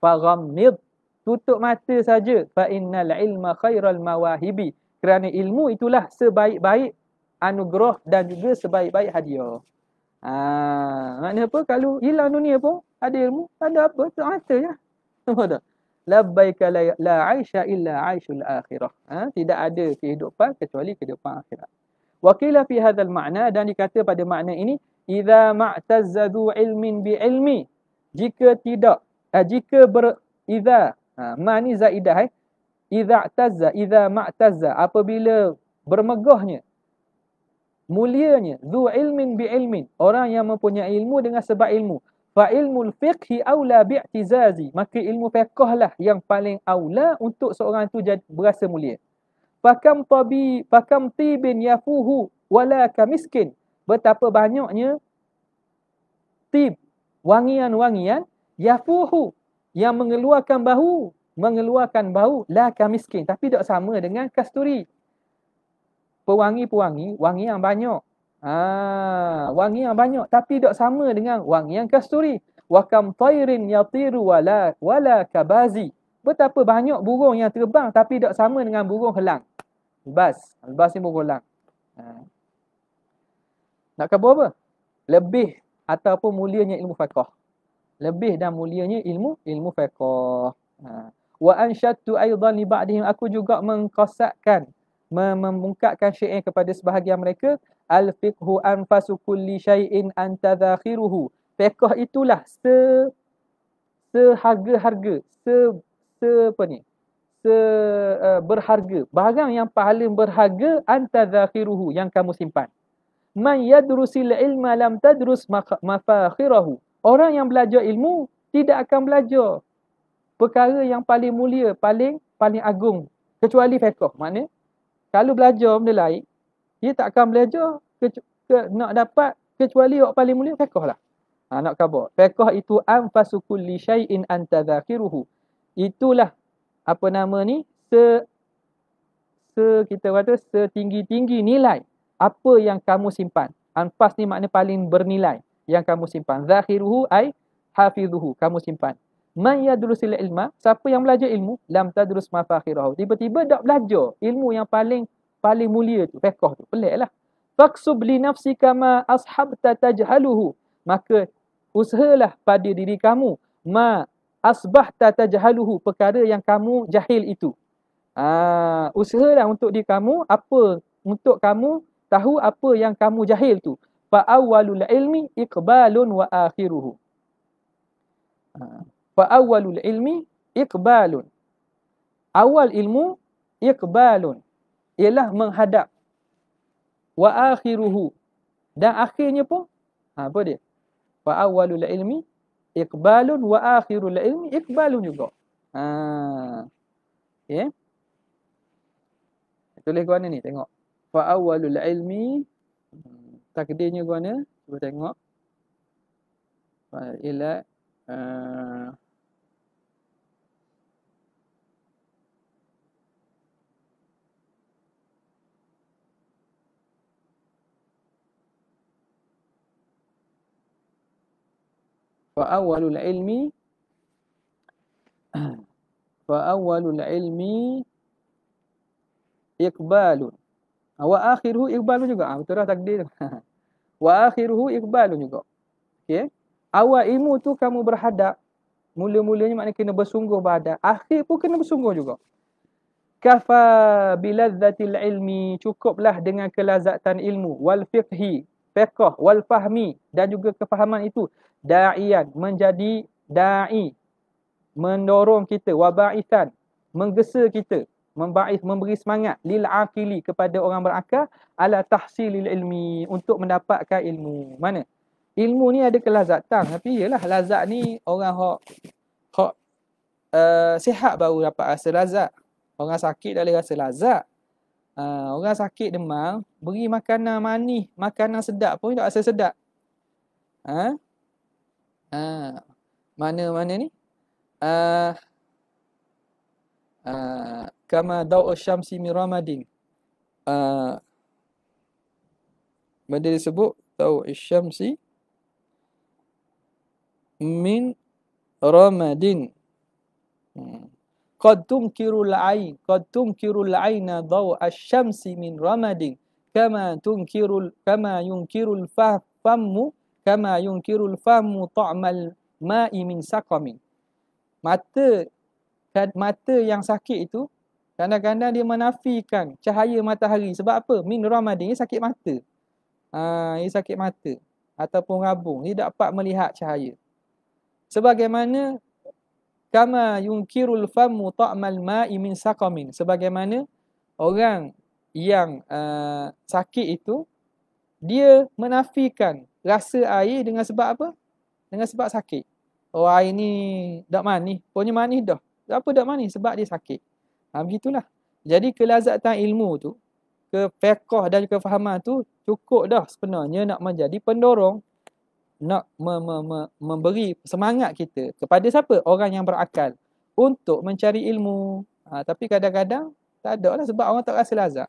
fa ghammid, tutup mata saja. Fa innal ilma khairal mawahibi, kerana ilmu itulah sebaik-baik anugerah dan juga sebaik-baik hadiah. Maknanya apa? Kalau hilang dunia pun ada ilmu, tak ada apa, tutup mata je. Nampak tak? labbaika la aisha illa aishul akhirah. Tidak ada kehidupan kecuali kehidupan akhirat. Wa qila fi hadzal ma'na, dan dikata pada makna ini, idza ma'tazza dzu ilmin bi ilmi, jika tidak idza ma ni zaidah idza ma'tazza, apabila bermegahnya, mulianya, dzu ilmin bi ilmin, orang yang mempunyai ilmu dengan sebab ilmu, fa ilmul fiqhi aula bi'tizazi, maka ilmu fiqh lah yang paling aula untuk seorang itu berasa mulia. Fakam tibin yafuhu wala kamiskin, betapa banyaknya tib, wangian-wangian, yafuhu, yang mengeluarkan bau, la kamiskin, tapi tak sama dengan kasturi. Pewangi-pewangi, wangi yang banyak. Wangi yang banyak, tapi tak sama dengan wangi yang kasturi. Wa kam tairin yatiru wala kabazi, betapa banyak burung yang terbang, tapi tak sama dengan burung helang. Albas ni burung helang. Nak khabar apa? Lebih ataupun mulianya ilmu fiqh. Lebih dan mulianya ilmu fiqh. Wa ansyattu aidan li ba'dihim, aku juga mengqasatkan, memungkapkan syai'in kepada sebahagian mereka, al fiqhu anfasu kulli syai'in anta zakhiruhu, fiqh itulah seharga-harga, berharga, barang yang paling berharga, anta zakhiruhu, yang kamu simpan. Man yadrusil ilma lam tadrus mafakhirahu, orang yang belajar ilmu tidak akan belajar perkara yang paling mulia, paling agung, kecuali fiqh. Maknanya kalau belajar benda lain, dia tak akan belajar nak dapat kecuali yang paling mulia fiqh lah. Nak khabar, fiqh itu anfasu kulli syai'in anta zakhiruhu, itulah apa nama ni, kita kata setinggi-tinggi nilai apa yang kamu simpan. Anfas ni makna paling bernilai, yang kamu simpan. Zakhiruhu ai hafizuhu, kamu simpan. Man yadrusil ilma, siapa yang belajar ilmu, lam tadrus mafakhirahu, tiba-tiba tak belajar ilmu yang paling mulia tu, fiqh tu. Peliklah. Faqsub li nafsika ma ashabta tajhaluhu, maka usahalah pada diri kamu, ma asbahta tajhaluhu, perkara yang kamu jahil itu. Usahalah untuk diri kamu, untuk kamu tahu apa yang kamu jahil tu. Fa awwalul ilmi iqbalun wa akhiruhu. Fa awwalul ilmi iqbalun, awal ilmu iqbalun, ialah menghadap, wa akhiruhu, dan akhirnya pun apa dia? Fa awwalul ilmi iqbalun wa akhirul ilmi iqbalun juga. Okay. Tulis gua ni tengok. Fa awwalul ilmi, takdirnya gua ni, cuba tengok. Fa ila فأول العلم إقبال وآخره إقبال juga. Betul dah takdir. وآخره إقبال juga. Okey. Awal ilmu tu kamu berhadap, mula-mulanya maknanya kena bersungguh berhadap, akhir pun kena bersungguh juga. Kafa bilazzatil ilmi, cukuplah dengan kelazatan ilmu, wal fiqhi, fiqh, wal fahmi, dan juga kefahaman itu, da'iyan, menjadi da'i, mendorong kita, wa ba'isan, menggesa kita, memberi semangat, lil aqili, kepada orang berakal, ala tahsilil ilmi, untuk mendapatkan ilmu. Mana? Ilmu ni ada kelazatan, tapi yalah lazat ni orang hak sihat baru dapat rasa lazat. Orang sakit tak boleh rasa lazat. Orang sakit demam, beri makanan manis, makanan sedap pun tak rasa sedap. Mana ni? Kama da'u syamsi min ramadin. Benda disebut da'u syamsi min ramadin. Qad tunkirul aina daw asy-syamsi min ramadin kama yunkirul fahmu ta'mal ma'i min saqamin. Mata mata yang sakit itu kadang-kadang dia menafikan cahaya matahari. Sebab apa? Min ramadin, dia sakit mata. Dia sakit mata ataupun rabung, dia tak dapat melihat cahaya. Sebagaimana kama yunkirul famu ta'mal ma'i min saqamin, sebagaimana orang yang sakit itu dia menafikan rasa air dengan sebab apa? Dengan sebab sakit. Oh, air ni tak manis, pokoknya manis dah. Apa tak manis? Sebab dia sakit. Begitulah. Jadi kelazatan ilmu tu, ke fiqh dan kefahaman tu cukup dah sebenarnya nak menjadi pendorong, nak memberi semangat kita kepada siapa? Orang yang berakal untuk mencari ilmu. Tapi kadang-kadang tak ada lah sebab orang tak rasa lazat.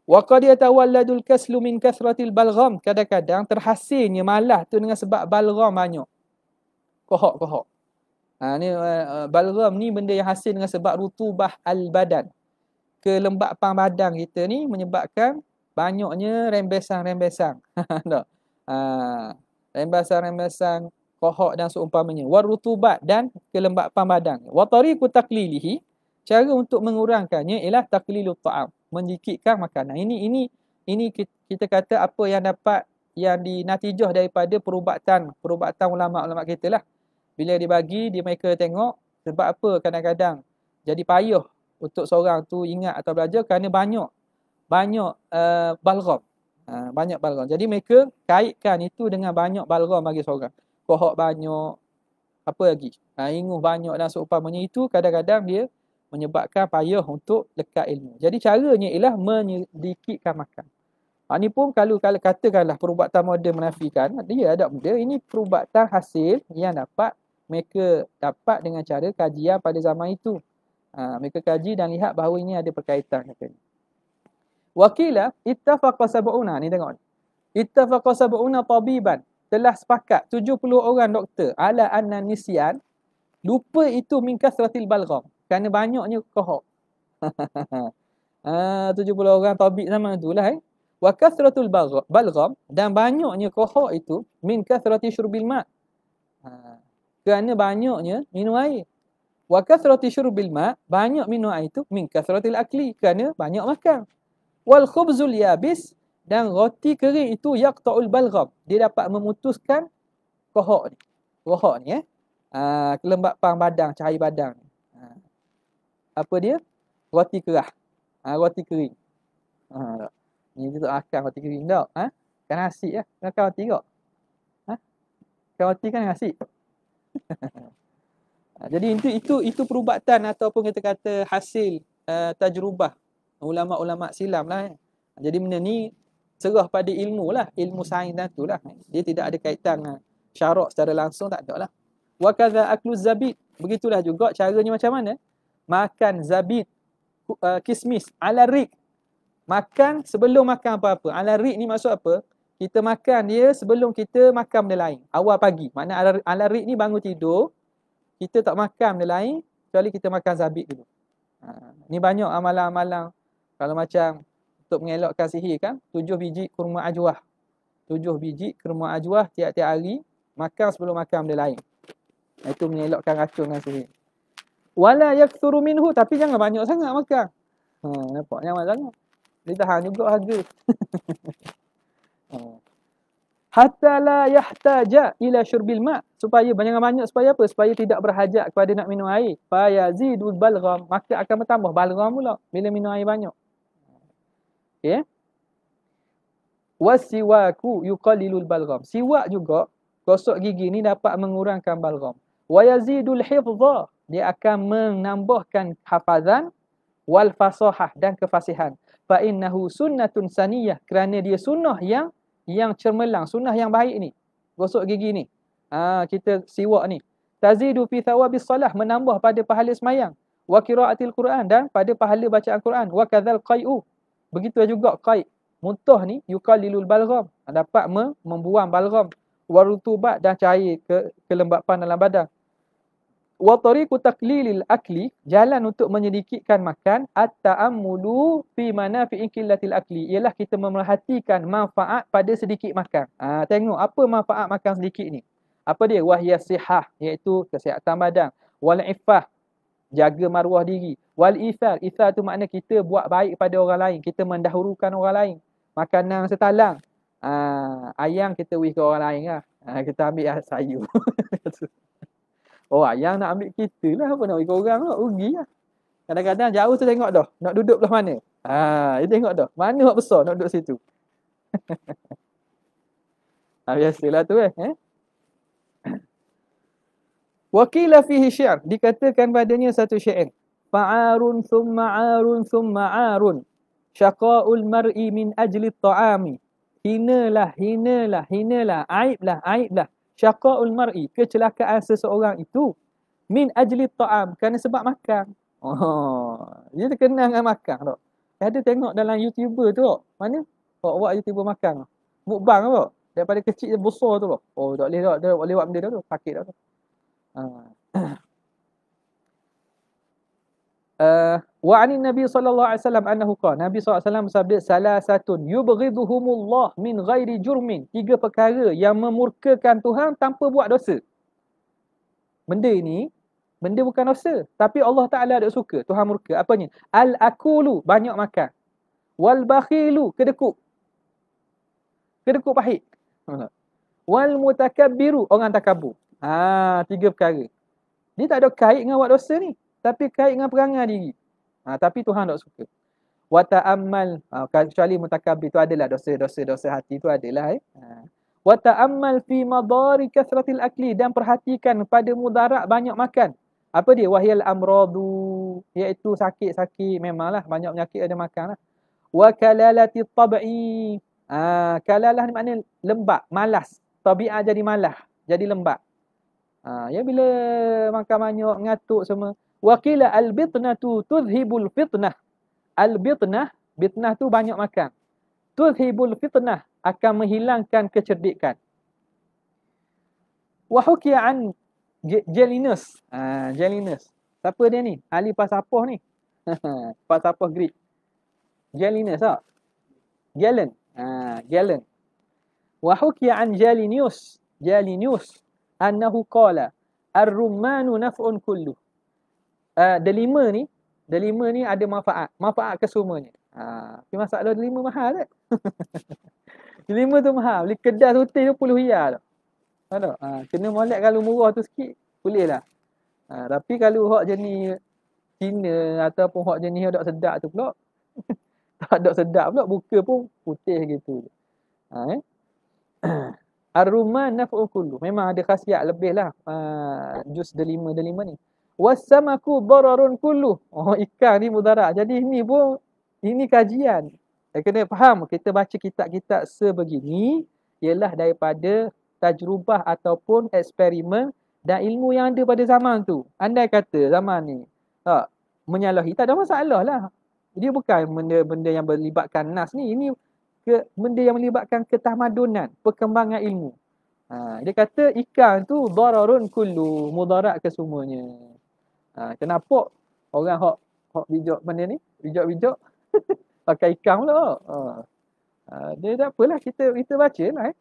Wa qad yatawalladul kaslu min kathratil balgham, kadang-kadang terhasilnya malas tu dengan sebab balgham banyak. Kohok. Ni balgham ni benda yang hasil dengan sebab rutubah al-badan. Kelembapan badan kita ni menyebabkan banyaknya rembesan-rembesan. Rembesan-rembesan kohok dan seumpamanya. Warutubat dan kelembapan badan. Wa tariqu taqlilihi, cara untuk mengurangkannya ialah taqlilut ta'am, menyikitkan makanan. Ini kita kata apa yang dapat yang dinatijah daripada perubatan ulama-ulama kita lah. Bila dibagi, mereka tengok sebab apa kadang-kadang jadi payah untuk seorang tu ingat atau belajar kerana banyak balgham. Banyak balgham. Jadi mereka kaitkan itu dengan banyak balgham bagi seorang. Kohok banyak, apa lagi? Inguh banyak dan seumpamanya, itu kadang-kadang dia menyebabkan payah untuk lekat ilmu. Jadi caranya ialah menyedikitkan makan. Ini pun kalau katakanlah perubatan moden menafikan, dia ada benda, ini perubatan hasil yang mereka dapat dengan cara kajian pada zaman itu. Mereka kaji dan lihat bahawa ini ada perkaitan. Wakila ittafaqa sab'una, ni tengok. Ittafaqa sab'una tabiban, telah sepakat 70 orang doktor ala anna nisyan, lupa itu min kasratil balgham, kerana banyaknya kohok. 70 orang tabib zaman itulah. Wa kasratul balgham, dan banyaknya kohok itu min kasrati syurbil ma', kerana banyaknya minum air. Wa kathrati syurbil ma', banyak minum air itu min kathratil akli, kerana banyak makan. Wal khubzul yabis, dan roti kering itu yaqta'ul balgham, dia dapat memutuskan kohok ni. Kohok ni kelembapan badan, cahaya badan. Apa dia? Roti kerah. Roti kering. Ni kita makan roti kering tak? Kan nasi lah. Makan roti tak? Kan roti kan nasi. Jadi itu perubatan ataupun kita kata hasil tajrubah ulama-ulama silam lah. Jadi benda ni serah pada ilmu lah, ilmu sains dan tu lah. Dia tidak ada kaitan dengan syarak secara langsung, tak ada lah. Wa kadza aklu zabid, begitulah juga caranya macam mana? Makan zabid, kismis ala rik. Makan sebelum makan apa-apa. Ala rik ni maksud apa? Kita makan dia sebelum kita makan benda lain. Awal pagi. Maknanya ala rik ni bangun tidur, kita tak makan benda lain kecuali kita makan zabit dulu. Ni banyak amalan-amalan. Kalau macam untuk mengelakkan sihir kan, 7 biji kurma ajwah. 7 biji kurma ajwah tiap-tiap hari, makan sebelum makan benda lain. Itu mengelakkan racun dan sihir. Wala yakthuru minhu, tapi jangan banyak sangat makan. Nampak jangan sangat. Dia tahan juga harga. Hatta la yahtaja ila syurbil ma', supaya banyak-banyak, supaya apa? Supaya tidak berhajat kepada nak minum air. Fa yazidul balgham, maka akan bertambah balgham pula bila minum air banyak. Okey. Wasiwaku yuqallilul balgham, siwak juga, gosok gigi ni dapat mengurangkan balgham. Wa yazidul hifdha, dia akan menambahkan hafazan, wal fasahah, dan kefasihan. Fa innahu sunnatun saniyah, kerana dia sunnah yang cermelang, sunnah yang baik ni. Gosok gigi ni. Kita siwak ni. Tazidu fi thawabis salah, menambah pada pahala semayang. Wa qiraatil Quran, dan pada pahala bacaan Quran. Wa kadzal qai'u, begitu juga qai'. Muntah ni yuqallilul balgham, dapat membuang balgham. Wa rutubat, dan cahaya kelembapan dalam badan. Wa tariqu taqlilil akli, jalan untuk menyedikitkan makan, at-ta'ammulu fi manafi'i qillatil akli, ialah kita memerhatikan manfaat pada sedikit makan. Tengok apa manfaat makan sedikit ni. Apa dia? Wahya sihah, iaitu kesihatan badan. Wal iffah, jaga maruah diri. Wal ithar tu makna kita buat baik pada orang lain, kita mendahulukan orang lain. Makanan setalang, ayam kita beri ke orang lain lah. Kita ambil sayur. Oh, ayam nak ambil kita lah, apa nak beri ke orang lah, rugi lah. Kadang-kadang jauh tu tengok dah, nak duduk belah mana. Dia tengok dah, mana hak besar nak duduk situ. Biasalah tu Wakila fihi syi'r, dikatakan padanya satu syair. Fa'arun thumma 'arun thumma 'arun. Syaqa'ul mar'i min ajli ta'ami. Hinalah, aiblah. Syaqa'ul mar'i, kecelakaan seseorang itu min ajli ta'am, kerana sebab makan. Dia terkenal dengan makan tak? Ada tengok dalam YouTuber tu tak? Mana? Buat YouTuber makan. Mukbang tak? Daripada kecil dia besar tu tak? Tak boleh tak? Dia lewat benda tu. Sakit tak tu? Wa 'anin Nabi sallallahu alaihi wasallam annahu qala, Nabi sallallahu alaihi wasallam bersabda, salasatun yubghiduhumullah min ghairi jurmin. 3 perkara yang memurkakan Tuhan tanpa buat dosa. Benda bukan dosa, tapi Allah Taala tak suka, Tuhan murka. Apanya? Al-akulu, banyak makan. Wal bakhilu, kedekut pahit. Wal mutakabbiru, orang takabur. 3 perkara. Dia tak ada kait dengan buat dosa ni, tapi kait dengan perangai diri. Tapi Tuhan tak suka. Wa ta'ammal, kecuali mutakabbir tu adalah dosa hati tu adalah Wa ta'ammal fi madari kasratil akli, dan perhatikan pada mudarat banyak makan. Apa dia? Wahyal amradu, iaitu sakit-sakit. Memanglah banyak penyakit ada makan lah. Wa kalalati tab'i, kalalah ni makna lembab, malas. Tabi'ah jadi malas, jadi lembab. Bila makan banyak, ngantuk semua. Waqila al-bitnatu tudhibul fitnah. Bitnah tu banyak makan. Tudhibul fitnah, akan menghilangkan kecerdikan. Wa hukiya an Jalinus. Siapa dia ni? Ahli falsafah ni. Falsafah Greek. Jalinus tak? Galen. Wa hukiya an Jalinius annahu qala ar-rummanu naf'un kullu. Delima ni ada manfaat kesemuanya. Tapi masalah delima mahal tak? Delima tu mahal, beli kedai putih 20 riyal. Ada. Kena molek kalau murah tu sikit boleh lah. Tapi kalau hak jenis Cina ataupun hak jenis hak sedap tu pula tak ada sedap pula, buka pun putih gitu. Ar-rumman naf'u kullu. Memang ada khasiat lebih lah jus delima ni. Was-samaku dararun kullu. Ikan ni mudarat. Jadi ini kajian. Kena faham, kita baca kitab-kitab sebegini ialah daripada tajrubah ataupun eksperimen dan ilmu yang ada pada zaman tu. Andai kata zaman ni menyalahi, tak ada masalah lah. Dia bukan benda yang melibatkan nas ni. Ini benda yang melibatkan ketamadunan, perkembangan ilmu. Dia kata ikan tu dararun kullu, mudarat kesemuanya. Kenapa orang hok bijak benda ni, bijak pakai ikan pula. Dia tak apalah, kita baca lah.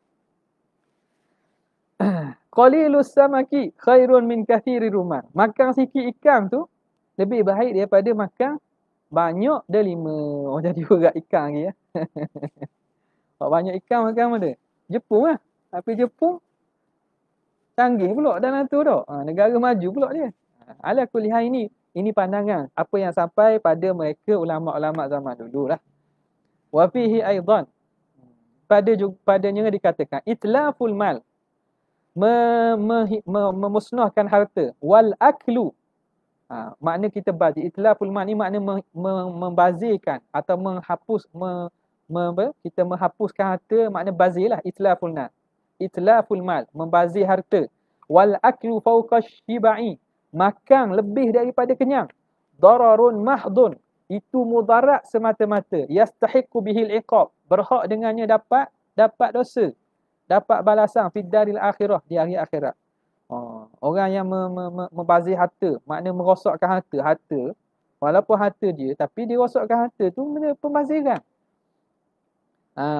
Qalilus samaki khairun min kathiri rumman. Makan sikit ikan tu lebih baik daripada makan banyak delima. Jadi berat ikan lagi ya. Banyak ikan makan mana? Jepun lah. Tapi Jepun canggih pula dalam tu dah. Negara maju pula dia. Ala kuliah ini pandangan apa yang sampai pada mereka ulama-ulama zaman dulu lah. Wa fihi aidan, padanya dikatakan itlaful mal, memusnahkan harta. Wal aklu, makna kita bazir. Itlaful mal ni makna membazirkan atau menghapus, kita menghapuskan harta, makna bazir lah. Itlaful mal, membazir harta. Wal aklu fawqa syibai, makan lebih daripada kenyang. Dararun mahdun, itu mudarat semata-mata. Yastahiqu bihil iqab, berhak dengannya dapat dosa, dapat balasan fid daril akhirah, di hari akhirat. Orang yang membazir harta, makna merosakkan harta, walaupun harta dia, tapi dia rosakkan harta tu benda pembaziran.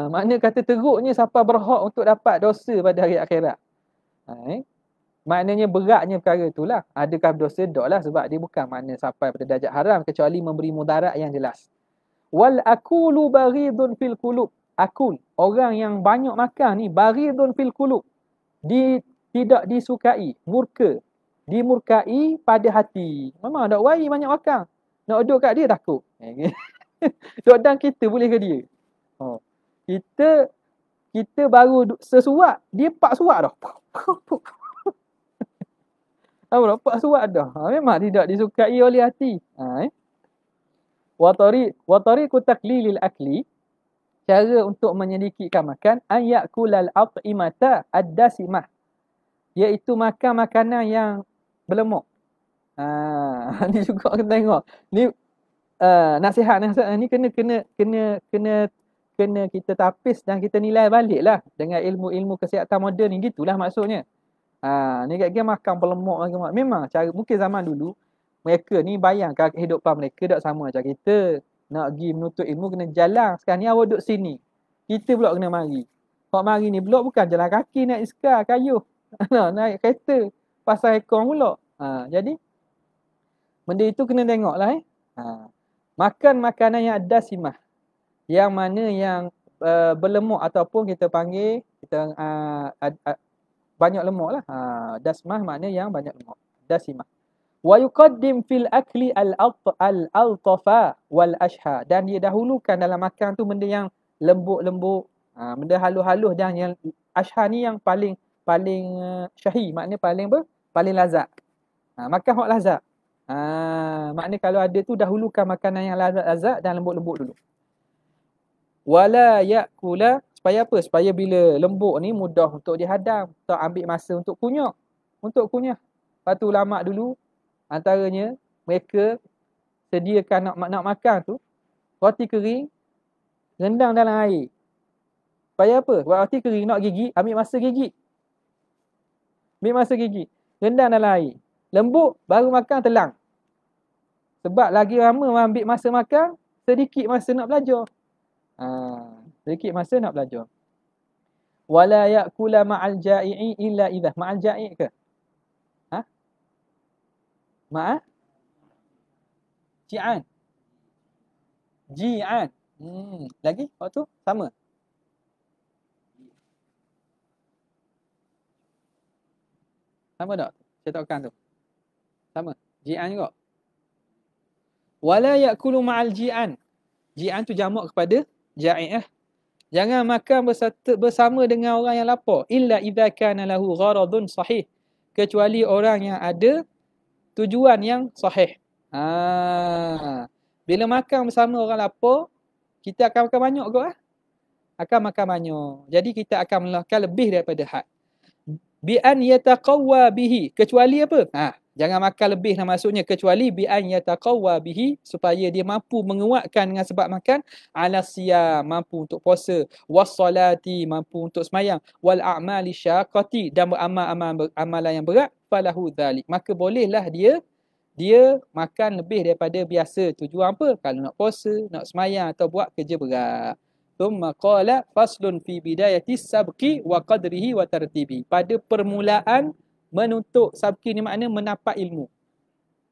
Makna kata teruknya siapa berhak untuk dapat dosa pada hari akhirat. Maknanya beratnya perkara itulah. Adakah berdosa? Tak lah, sebab dia bukan makna sampai pada darjat haram kecuali memberi mudarat yang jelas. Wal akulu baghidun fil qulub. Akul, orang yang banyak makan ni, baghidun fil qulub. Tidak disukai, murka. Dimurkai pada hati. Memang tak wai banyak makan. Nak duduk kat dia takut. Dan kita boleh ke dia? Oh. Kita baru sesuat, dia 4 suat dah. Tahu tak? 4 suat dah. Memang tidak disukai oleh hati. Wa tariqu taqlilil akli, cara untuk menyedikitkan makan, an yakulal at'imata ad-dasimah, iaitu makan makanan yang berlemak. Ni juga kena tengok. Ni nasihat ni kena kita tapis dan kita nilai baliklah dengan ilmu-ilmu kesihatan moden ni, gitulah maksudnya. Ni kat dia makan berlemak lagi. Memang cara mungkin zaman dulu mereka ni bayangkan kehidupan mereka tak sama macam kita. Nak pergi menuntut ilmu kena jalan. Sekarang ni awak duduk sini. Kita pula kena mari. Hak mari ni pula bukan jalan kaki, naik iskar, kayuh. Naik kereta. Pasal ekor pula. Jadi benda itu kena tengoklah. Makan makanan yang ada simah. Yang mana yang berlemak ataupun kita panggil banyak lemak lah. Dasmah makna yang banyak lemak. Dasimah. Wa yuqaddim fil akli al-altafa wal ashha, dan dia dahulukan dalam makan tu benda yang lembut-lembut, benda halus-halus, dan yang ashha ni yang paling syahi, maknanya paling lazat. Makan hak lazat. Maknanya kalau ada tu dahulukan makanan yang lazat dan lembut-lembut dulu. Wala yakula, supaya apa? Supaya bila lembut ni mudah untuk dihadam, tak ambil masa untuk kunyah. Lepas tu ulama dulu antaranya mereka sediakan nak makan tu roti kering rendang dalam air. Supaya apa? Buat roti kering nak gigit, ambil masa gigit. Rendang dalam air. Lembut baru makan telang. Sebab lagi lama ambil masa makan, sedikit masa nak belajar. Wala yakula ma'al ja'i'i illa idha. Ma'al ja'i' ke? Ma'a? Ji'an. Lagi? Waktu? Sama? Sama tak? Cetakan tu. Sama? Ji'an juga? Wala yakulu ma'al ji'an. Ji'an tu jamak kepada ja'i'. Jangan makan bersama dengan orang yang lapar. Illa idha kana lahu gharadun sahih. Kecuali orang yang ada tujuan yang sahih. Bila makan bersama orang lapar, kita akan makan banyak kot. Akan makan banyak. Jadi kita akan melakukan lebih daripada had. Bi an yataqawwa bihi. Kecuali apa? Jangan makan lebih lah maksudnya. Kecuali bi an yataqawwa bihi, supaya dia mampu menguatkan dengan sebab makan. Ala siyam, mampu untuk puasa. Wassalati, mampu untuk semayang. Wal a'mali syaqati, dan beramal amalan yang berat. Falahu dhalik. Maka bolehlah dia makan lebih daripada biasa. Tujuan apa? Kalau nak puasa, nak semayang atau buat kerja berat. Thumma qala faslun fi bidayati sabqi wa qadrihi wa tartibi. Pada permulaan menuntut sabqi ni makna menapak ilmu.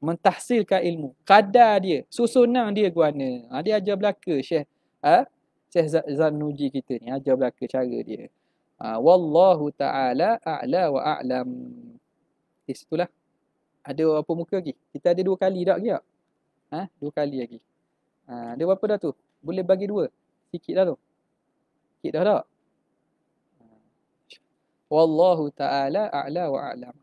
Mentahsilkan ilmu. Kadar dia, susunan dia guana. Dia ajar belaka Syekh Zanuji kita ni, ajar belaka cara dia. Wallahu ta'ala a'la wa a'lam. Itulah. Ada apa muka lagi? Kita ada 2 kali tak lagi tak? 2 kali lagi. Ada berapa dah tu? Boleh bagi 2. Sikit dah tu. Sikit dah tak? Wallahu ta'ala a'la wa a'lam.